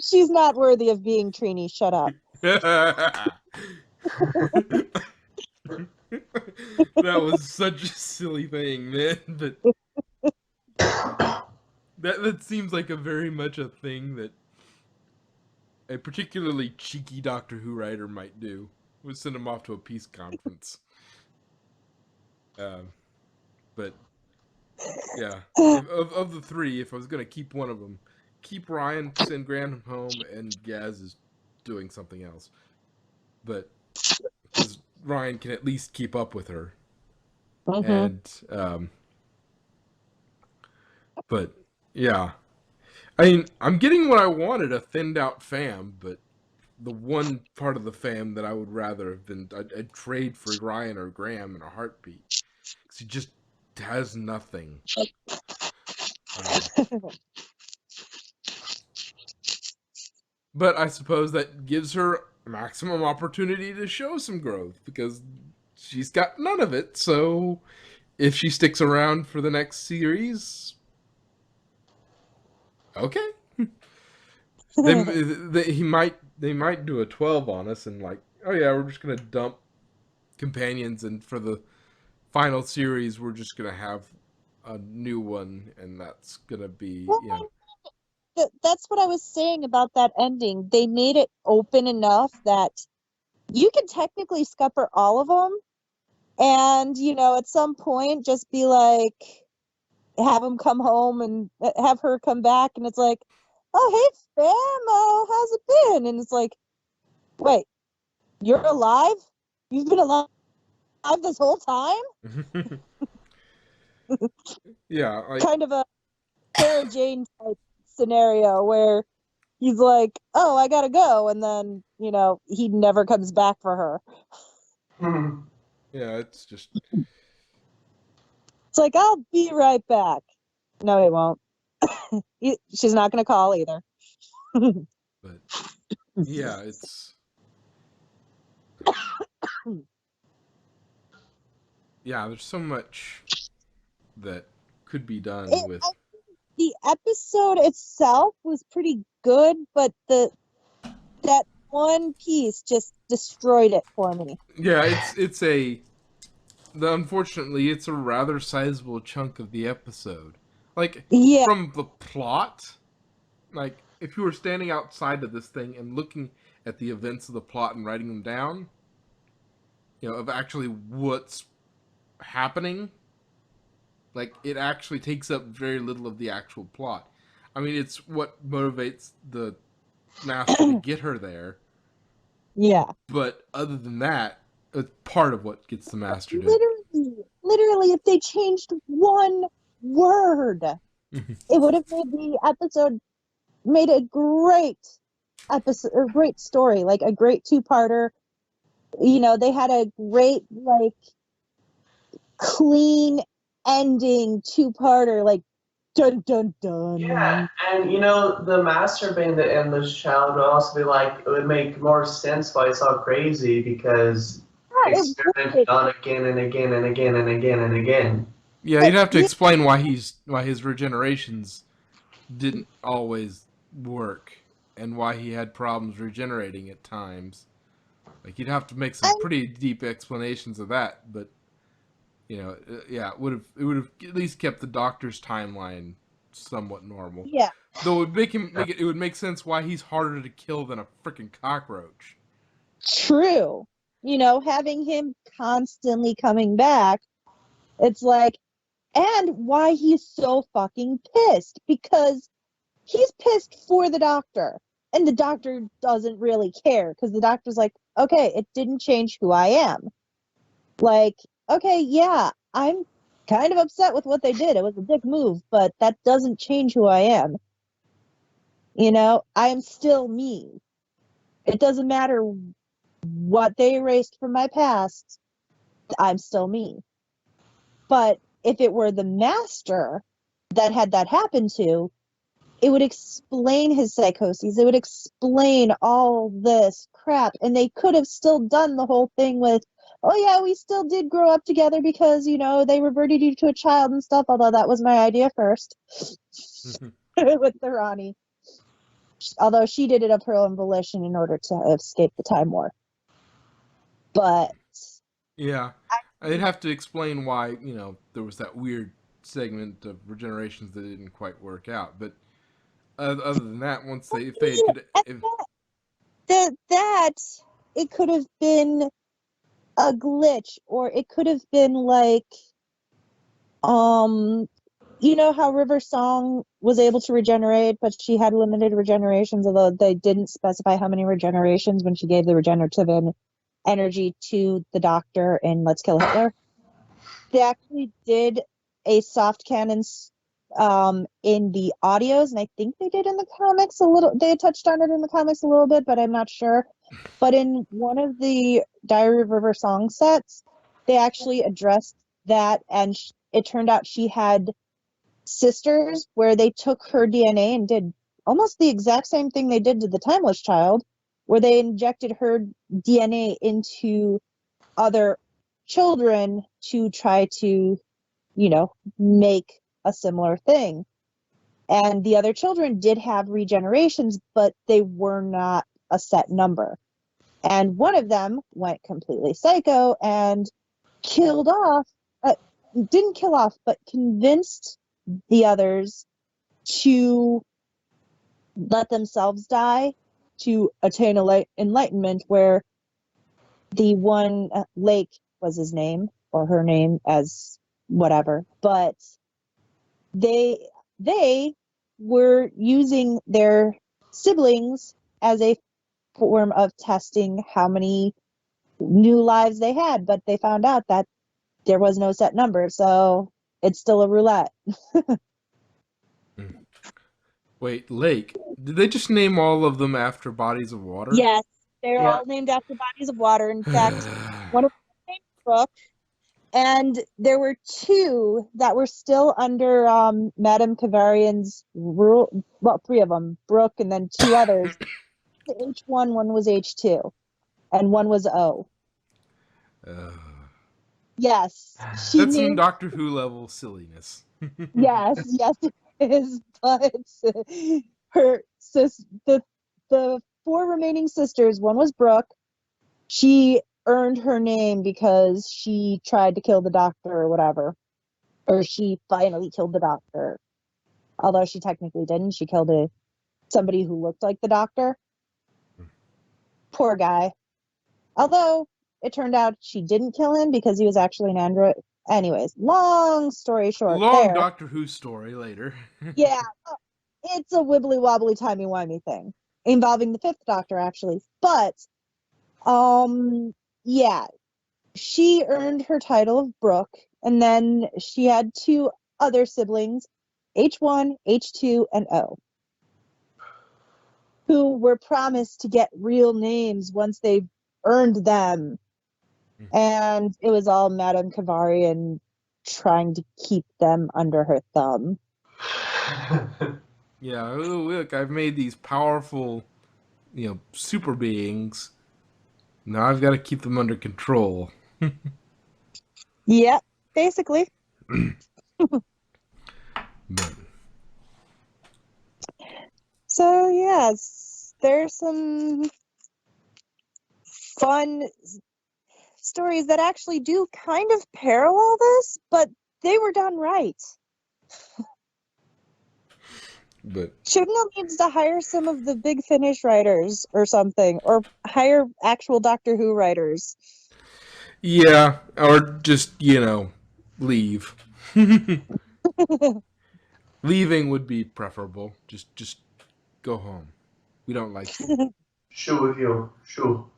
she's not worthy of being Trini. Shut up. That was such a silly thing, man. But that seems like a very much a thing that a particularly cheeky Doctor Who writer might do. Would send him off to a peace conference. Um, but yeah, of the three, if I was gonna keep one of them, keep Ryan, send Graham home, and Gaz is doing something else. But because Ryan can at least keep up with her, Mm-hmm. and but yeah, I mean, I'm getting what I wanted, a thinned out fam, but the one part of the fam that I would rather have been, I'd trade for Ryan or Graham in a heartbeat. Because he just has nothing. But I suppose that gives her maximum opportunity to show some growth, because she's got none of it, so if she sticks around for the next series, okay. They might do a 12 on us and like, oh yeah, we're just gonna dump companions, and for the final series we're just gonna have a new one, and that's gonna be Well, that's what I was saying about that ending. They made it open enough that you can technically scupper all of them, and at some point just be like, have them come home and have her come back, and it's like, oh hey fam, how's it been? And it's like, wait, you're alive? You've been alive this whole time? yeah, like Kind of a Sarah Jane type scenario where he's like, oh, I gotta go, and then he never comes back for her. yeah, it's just It's like, I'll be right back. No, he won't. She's not gonna call either. but yeah, it's yeah, there's so much that could be done with. The episode itself was pretty good, but that one piece just destroyed it for me. Yeah, unfortunately it's a rather sizable chunk of the episode. Like Yeah, from the plot, like if you were standing outside of this thing and looking at the events of the plot and writing them down, of actually what's happening, like it actually takes up very little of the actual plot. I mean, it's what motivates the master to get her there, yeah. but other than that, it's part of what gets the master to. Literally, if they changed one word, it would have made the episode made a great episode, a great story, like a great two-parter. They had a great, like, clean ending two-parter, like, dun dun dun. Yeah, and the master being the endless child would also be like, it would make more sense why it's all crazy, because experiments done again and again and again and again and again. Yeah, you'd have to explain why his regenerations didn't always work, and why he had problems regenerating at times. Like you'd have to make some pretty deep explanations of that, but Yeah, it would have at least kept the Doctor's timeline somewhat normal. Yeah, Though it would make sense why he's harder to kill than a freaking cockroach. true. Having him constantly coming back, it's like, and why he's so fucking pissed, because he's pissed for the Doctor, and the Doctor doesn't really care, because the Doctor's like, okay, it didn't change who I am. Like, okay, yeah, I'm kind of upset with what they did. It was a dick move, but that doesn't change who I am. I'm still me. It doesn't matter what they erased from my past, I'm still me. But if it were the Master that had that happen to, it would explain his psychoses. It would explain all this crap. And they could have still done the whole thing with, oh yeah, we still did grow up together because, they reverted you to a child and stuff, although that was my idea first. With the Ronnie. Although she did it of her own volition in order to escape the Time War. But yeah, I'd have to explain why, there was that weird segment of regenerations that didn't quite work out. But other than that, if they could, that it could have been a glitch, or it could have been like, how River Song was able to regenerate, but she had limited regenerations, although they didn't specify how many regenerations when she gave the regenerative energy to the Doctor in Let's Kill Hitler. They actually did a soft canon in the audios, and I think they did in the comics a little. They had touched on it in the comics a little bit, but I'm not sure. But in one of the Diary of River Song sets, they actually addressed that, and it turned out she had sisters where they took her DNA and did almost the exact same thing they did to the Timeless Child, where they injected her DNA into other children to try to, make a similar thing. And the other children did have regenerations, but they were not a set number. And one of them went completely psycho and didn't kill off, but convinced the others to let themselves die to attain enlightenment, where the one, Lake was his name, or her name, as whatever, but they were using their siblings as a form of testing how many new lives they had, but they found out that there was no set number, so it's still a roulette. Wait, Lake? Did they just name all of them after bodies of water? Yes, they're all named after bodies of water. In fact, one of them was named Brooke, and there were two that were still under Madame Kavarian's rule. Well, three of them, Brooke, and then two others. The H1, one was H2, and one was O. Yes, she That's some named. Doctor Who level silliness. Yes, it is. But her the four remaining sisters. One was Brooke. She earned her name because she tried to kill the Doctor or whatever, or she finally killed the Doctor. Although she technically didn't. She killed somebody who looked like the Doctor. Poor guy. Although it turned out she didn't kill him because he was actually an android. Anyways, long story short, Long Doctor Who story later. Yeah, it's a wibbly wobbly timey wimey thing involving the fifth Doctor, actually. But yeah, she earned her title of Brooke, and then she had two other siblings, H1, H2, and O, who were promised to get real names once they earned them. And it was all Madame Kavarian trying to keep them under her thumb. Yeah, look, I've made these powerful, super beings. Now I've got to keep them under control. Yeah, basically. So, yes, there's some fun. stories that actually do kind of parallel this, but they were done right. But Chibnall needs to hire some of the Big Finish writers or something, or hire actual Doctor Who writers. yeah, or just leave. Leaving would be preferable. Just go home. We don't like you. Shoe with you. Shoe.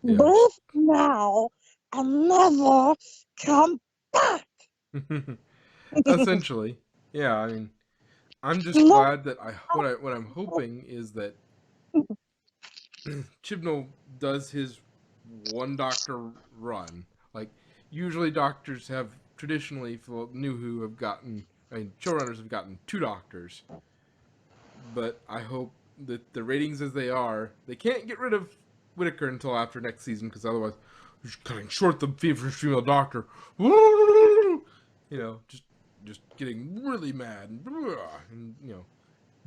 Yeah. Live now and never come back. Essentially, yeah. I mean, I'm just No. glad that what I'm hoping is that Chibnall does his one doctor run. Like usually, doctors have traditionally for New Who have gotten. I mean, showrunners have gotten 2 doctors, but I hope that the ratings as they are, they can't get rid of Whittaker until after next season because otherwise, you're cutting short the female doctor. Just getting really mad and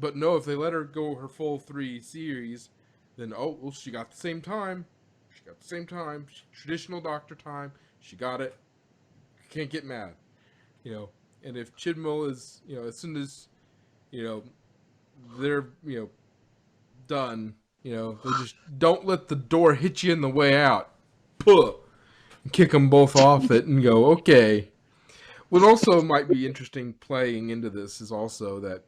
But no, if they let her go her full 3 series, then she got the same time. She got the same time. Traditional doctor time. She got it. Can't get mad. And if Chibnall is, as soon as, they're, done, they just don't let the door hit you in the way out. Puh! And kick them both off it and go, okay. What also might be interesting playing into this is also that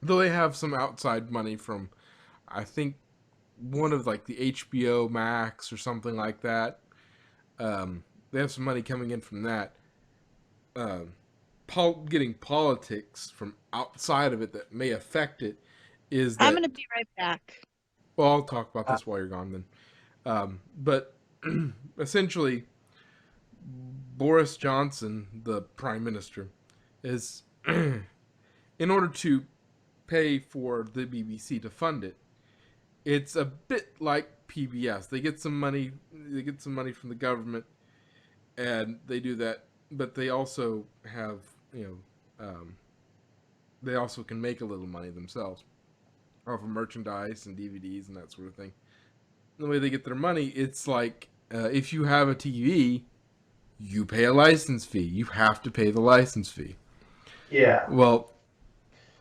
though they have some outside money from, I think, one of like the HBO Max or something like that. They have some money coming in from that. Getting politics from outside of it that may affect it is that. I'm gonna be right back. Well, I'll talk about this while you're gone then. But essentially, Boris Johnson, the Prime Minister, is in order to pay for the BBC to fund it. It's a bit like PBS. They get some money. They get some money from the government, and they do that. But they also have, they also can make a little money themselves off of merchandise and DVDs and that sort of thing. The way they get their money, it's like if you have a TV, you pay a license fee. You have to pay the license fee. Yeah. Well,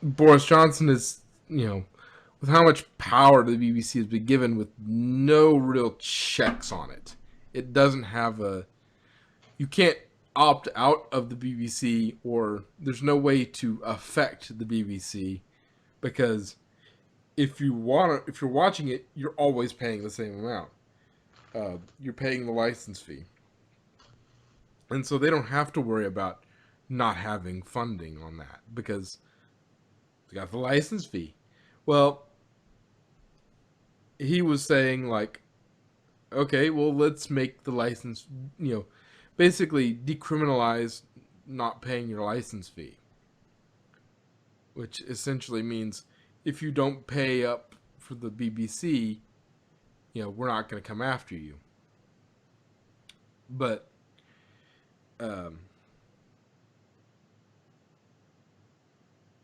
Boris Johnson is, with how much power the BBC has been given with no real checks on it. It doesn't have you can't opt out of the BBC, or there's no way to affect the BBC because if you're watching it, you're always paying the same amount. You're paying the license fee. And so they don't have to worry about not having funding on that because they got the license fee. Well, he was saying like, okay, well, let's make the license, basically decriminalize not paying your license fee, which essentially means if you don't pay up for the BBC, we're not going to come after you. But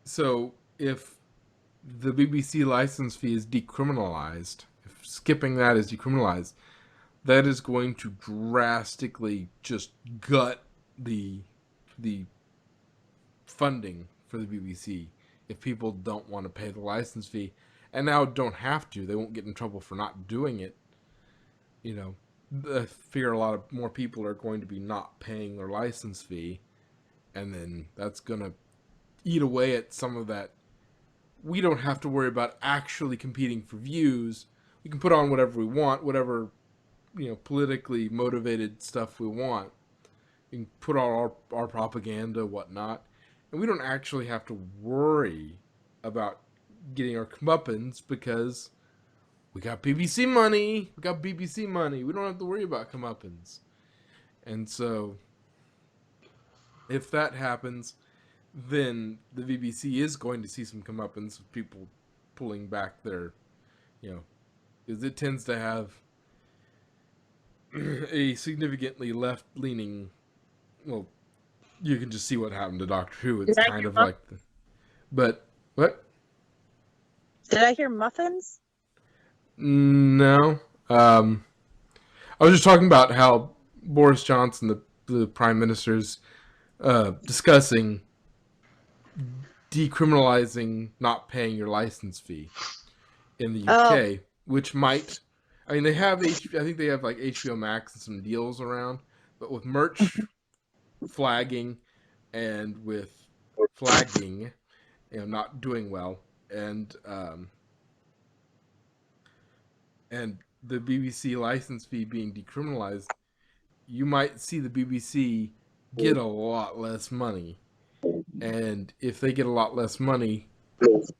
so if the BBC license fee is decriminalized, if skipping that is decriminalized, that is going to drastically just gut the funding for the BBC if people don't want to pay the license fee, and now don't have to. They won't get in trouble for not doing it. I fear a lot of more people are going to be not paying their license fee, and then that's going to eat away at some of that. We don't have to worry about actually competing for views. We can put on whatever we want, whatever politically motivated stuff we want. We can put on our propaganda, whatnot, and we don't actually have to worry about getting our comeuppance because we got BBC money. We got BBC money. We don't have to worry about comeuppance. And so, if that happens, then the BBC is going to see some comeuppance of people pulling back their, because it tends to have a significantly left-leaning. Well, you can just see what happened to Doctor Who. It's kind of like the. But what? Did I hear muffins? No. I was just talking about how Boris Johnson, the prime minister's discussing decriminalizing not paying your license fee in the Oh, UK, which might. I mean, they have I think they have like HBO Max and some deals around, but with merch flagging and with flagging, not doing well, and and the BBC license fee being decriminalized, you might see the BBC get a lot less money. And if they get a lot less money,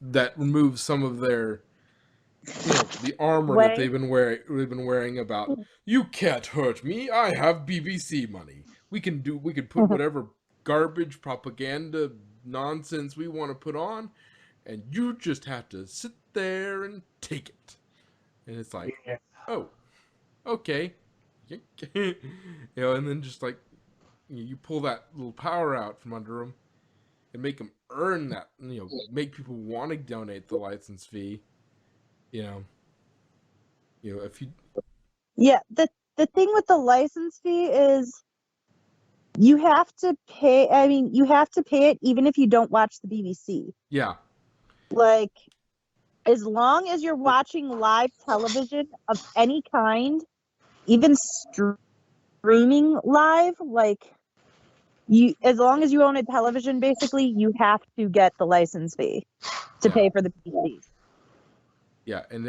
that removes some of their, the armor that way. they've been wearing about you can't hurt me. I have BBC money. We can put whatever garbage propaganda nonsense we want to put on, and you just have to sit there and take it. And it's like, Yeah. oh, okay. And then just like you pull that little power out from under them and make them earn that. Make people want to donate the license fee. You know, if you, Yeah, the thing with the license fee is you have to pay. I mean, you have to pay it even if you don't watch the BBC. yeah, Like, as long as you're watching live television of any kind, even streaming live, like as long as you own a television, basically, you have to get the license fee to yeah, pay for the BBC. yeah. And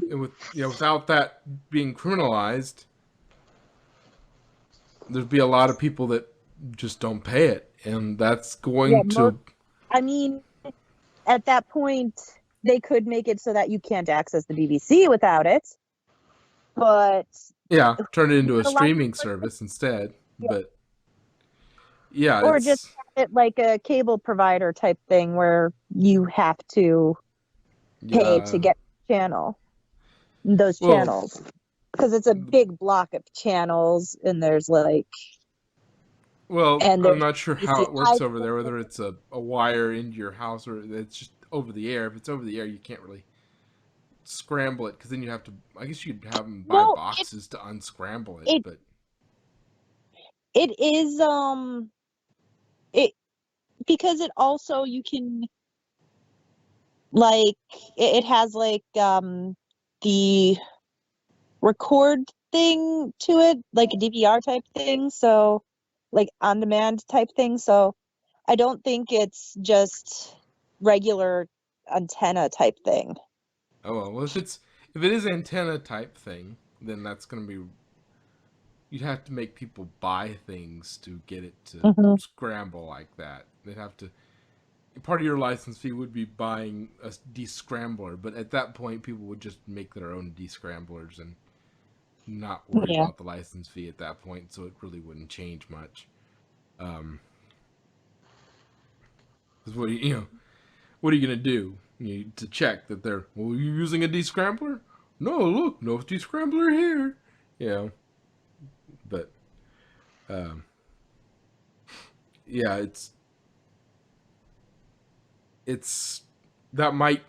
And without that being criminalized, there'd be a lot of people that just don't pay it, and that's yeah, going to, I mean, at that point, they could make it so that you can't access the BBC without it, but turn it into a a lot, streaming service instead. But yeah, or just it's have it like a cable provider type thing where you have to pay to yeah. get those Well, channels, because it's a big block of channels, and there's I'm not sure how BBC it works over there. Whether it's a wire into your house or it's just over the air. If it's over the air, you can't really scramble it because then you have to. I guess you'd have them buy no, boxes to unscramble it. it But it is it because it also you can like it has the record thing to it, like a DVR type thing, so like on demand type thing. So I don't think it's just regular antenna type thing. well, if it is antenna type thing, then that's gonna be. You'd have to make people buy things to get it to Hmm. scramble like that. They'd have to. Part of your license fee would be buying a descrambler, but at that point, people would just make their own descramblers and not worry Yeah. about the license fee at that point, so it really wouldn't change much. Um, 'Cause what are you gonna do? To check that they're, well, you using a descrambler? No, look, no descrambler here. You know, but um, yeah, it's that might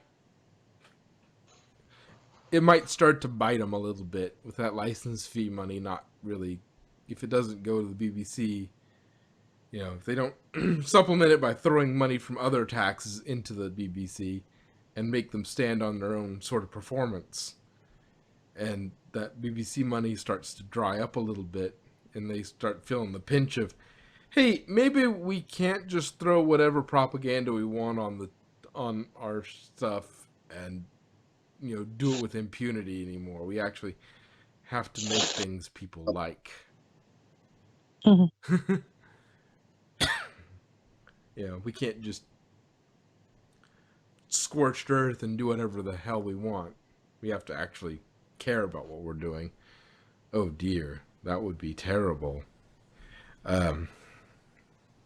it might start to bite them a little bit with that license fee money. Not really, if it doesn't go to the BBC. If they don't supplement it by throwing money from other taxes into the BBC and make them stand on their own sort of performance, and that BBC money starts to dry up a little bit, and they start feeling the pinch of, hey, maybe we can't just throw whatever propaganda we want on our stuff and do it with impunity anymore. We actually have to make things people like. Hmm. We can't just scorched earth and do whatever the hell we want. We have to actually care about what we're doing. Oh dear, that would be terrible.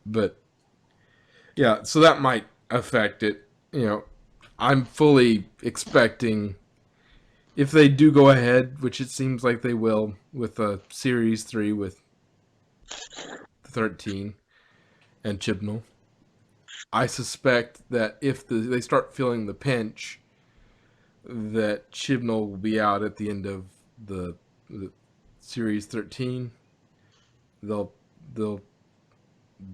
But yeah, so that might affect it. I'm fully expecting, if they do go ahead, which it seems like they will, with Series 3 with 13 and Chibnall, I suspect that if they start feeling the pinch, that Chibnall will be out at the end of the series 13, they'll they'll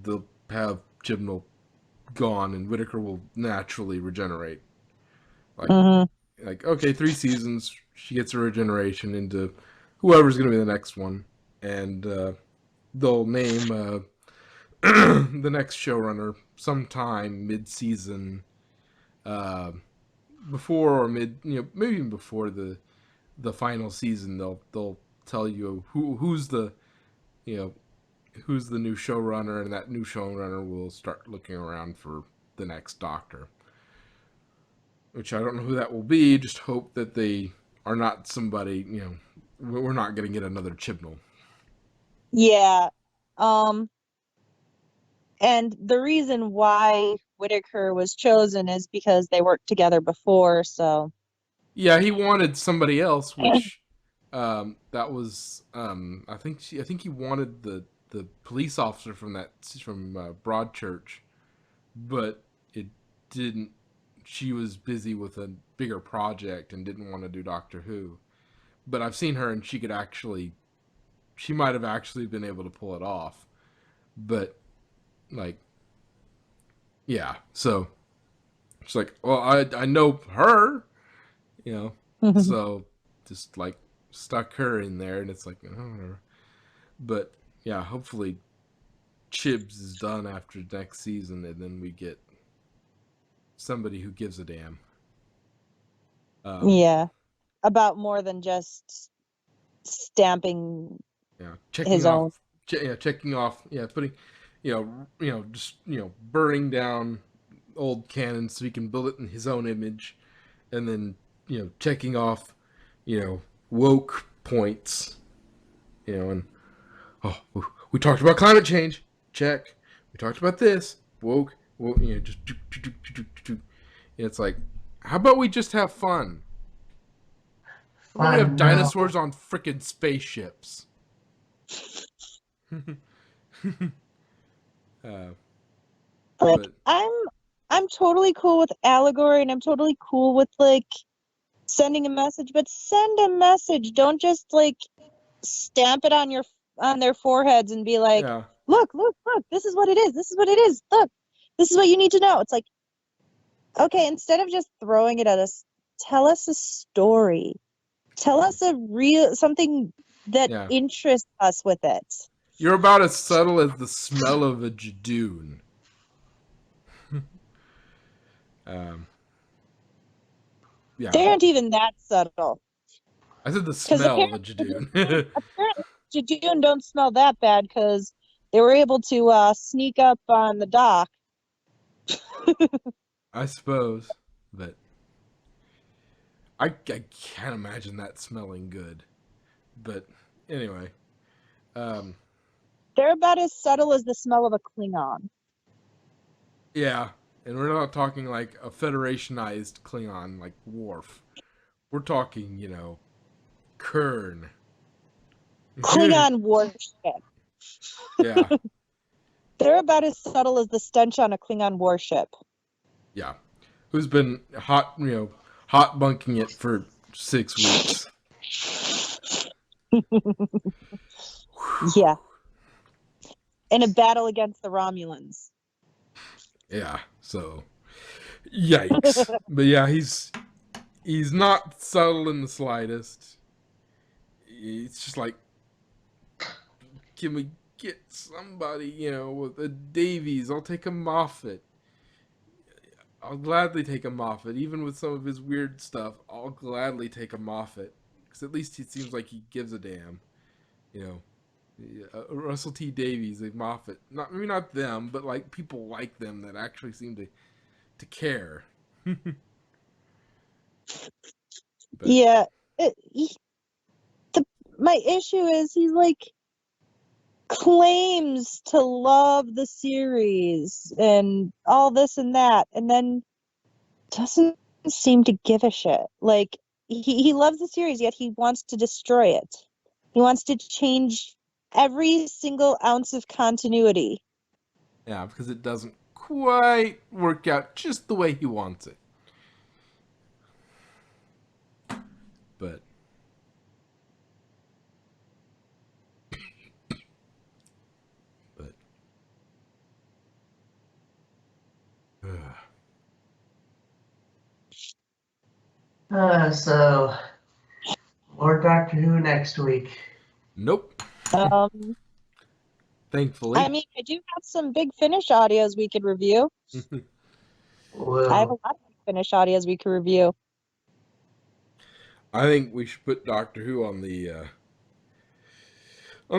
they'll have Chibnall gone, and Whitaker will naturally regenerate. Like Hmm. okay, 3 seasons, she gets her regeneration into whoever's going to be the next one, and they'll name the next showrunner sometime mid-season, uh, before or mid, maybe even before the final season. They'll tell you who's the you know who's the new showrunner, and that new showrunner will start looking around for the next Doctor. Which I don't know who that will be. Just hope that they are not somebody. We're not going to get another Chibnall. Yeah. And the reason why Whitaker was chosen is because they worked together before, so. Yeah, he wanted somebody else, which that was I think he wanted the police officer from Broadchurch, but it didn't. She was busy with a bigger project and didn't want to do Doctor Who. But I've seen her, and she might have actually been able to pull it off. But like, yeah, so she's like, well, I know her, so just like stuck her in there, and it's like, oh, but yeah, hopefully Chibs is done after next season, and then we get somebody who gives a damn. Yeah. About more than just stamping Checking his own. off, checking off, putting, just burning down old canon so he can build it in his own image, and then checking off, woke points, and we talked about climate change, check. We talked about this, woke, just it's like, how about we just have fun? How about we have dinosaurs on frickin' spaceships? Like, I'm totally cool with allegory, and I'm totally cool with like sending a message, but send a message. Don't just like stamp it on their foreheads and be like, yeah. look, this is what it is. This is what it is. Look, this is what you need to know. It's like, okay, instead of just throwing it at us, tell us a story. Tell us something that interests us with it. You're about as subtle as the smell of a jadoon. Yeah. They aren't even that subtle. I said the smell of a jadoon. Apparently, jadoon don't smell that bad because they were able to sneak up on the dock. I suppose, but I can't imagine that smelling good. But anyway, they're about as subtle as the smell of a Klingon. Yeah, and we're not talking like a Federationized Klingon like Worf. We're talking, Kern. Klingon warship. Yeah. They're about as subtle as the stench on a Klingon warship. Yeah. Who's been hot bunking it for 6 weeks. Yeah. In a battle against the Romulans. Yeah, so yikes. But yeah, he's not subtle in the slightest. It's just like, can we get somebody, with a Davies? I'll take a Moffat. I'll gladly take a Moffat, even with some of his weird stuff. I'll gladly take a Moffat, because at least it seems like he gives a damn. Russell T Davies, like Moffat, maybe not them, but like people like them that actually seem to care. Yeah, my issue is he's like claims to love the series and all this and that, and then doesn't seem to give a shit. Like he loves the series, yet he wants to destroy it. He wants to change every single ounce of continuity. Yeah, because it doesn't quite work out just the way he wants it. But So, more Doctor Who next week. Nope. Um, Thankfully. I mean, I do have some Big Finish audios we could review. I have a Well, lot of Big Finish audios we could review. I think we should put Doctor Who on the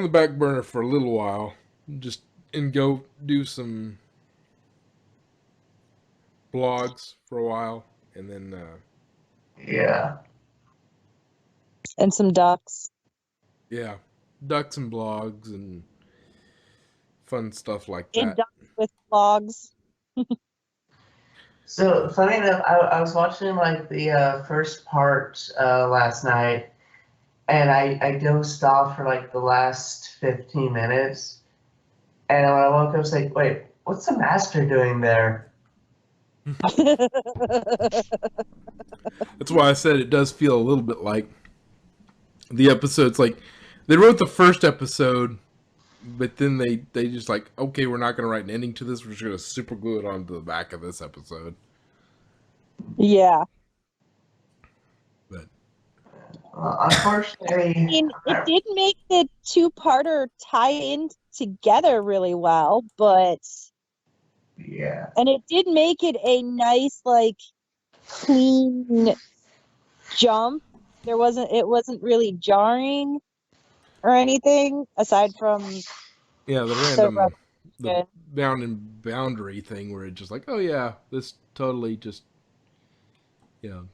back burner for a little while, just and go do some blogs for a while, and then yeah. And some ducks. yeah, ducks and blogs and fun stuff like And that. ducks with vlogs. So, funny enough, I was watching like the first part last night, and I dozed off for like the last 15 minutes. And when I woke up, I was like, wait, what's the master doing there? That's why I said it does feel a little bit like the episodes. Like they wrote the first episode, but then they just like, okay, we're not going to write an ending to this. We're just going to super glue it onto the back of this episode. Yeah. But I Unfortunately, mean, it did make the two-parter tie in together really well, but yeah. and it did make it a nice, like, clean jump. It wasn't really jarring or anything aside from yeah, the the random, the repetition boundary thing where it's just like, oh yeah, this totally just, you know,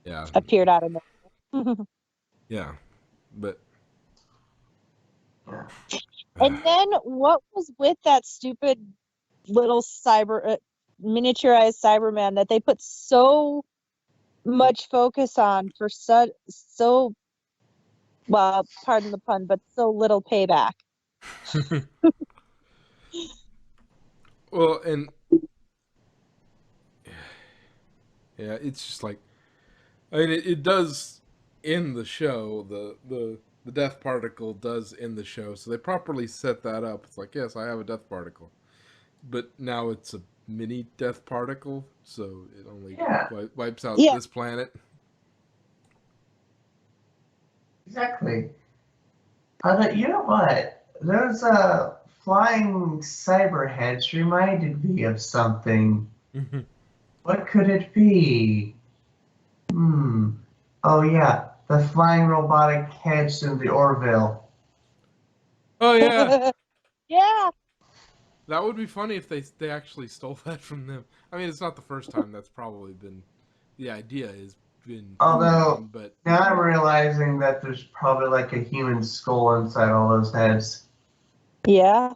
yeah, appeared out of nowhere. yeah, but And then what was with that stupid little miniaturized Cyberman that they put so much focus on for so well, pardon the pun, but so little payback. well, and yeah, it's just like, I mean, it does end the show. The death particle does end the show, so they properly set that up. It's like, yes, I have a death particle, but now it's a mini death particle, so it only Yeah, wipes out Yeah. this planet. exactly. You know what? Those flying cyber heads reminded me of something. What could it be? Hmm. Oh yeah, the flying robotic heads in the Orville. Oh yeah, Yeah. that would be funny if they actually stole that from them. I mean, it's not the first time that's probably been the idea has been Although done, but now I'm realizing that there's probably like a human skull inside all those heads. Yeah.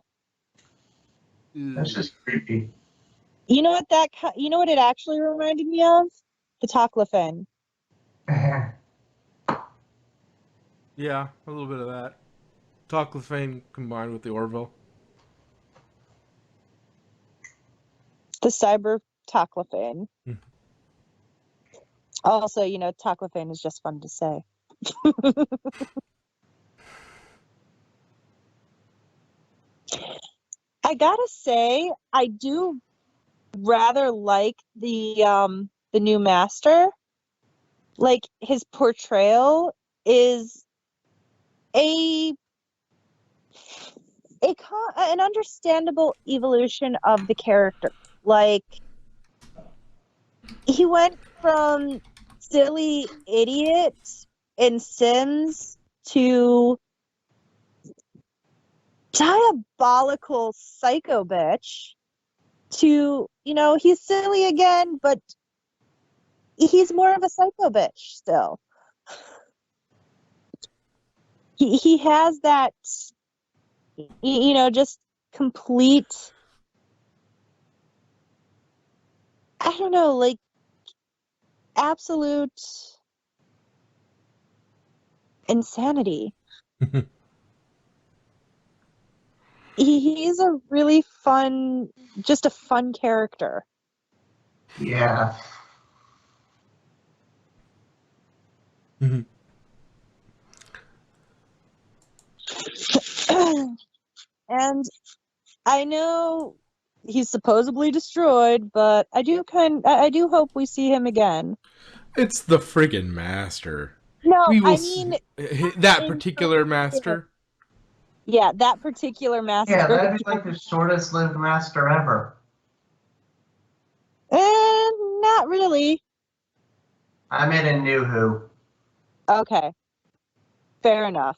That's just creepy. You know you know what it actually reminded me of? The Toclafin. yeah, a little bit of that. Toclafane combined with the Orville. The cyber Toclafin. Also, you know, Toclafin is just fun to say. I gotta say, I do rather like the new master. Like his portrayal is a an understandable evolution of the character. Like he went from silly idiot in Sims to diabolical psycho bitch to, you know, he's silly again, but he's more of a psycho bitch still. He has that, you know, just complete, I don't know, like absolute insanity. He's a really fun, just a fun character. Yeah. And I know he's supposedly destroyed, but I do hope we see him again. It's the friggin' master. No, We will I mean that particular master. Yeah, that particular master. Yeah, that'd be like the shortest lived master ever. Not really. I meant in New Who. Okay. Fair enough.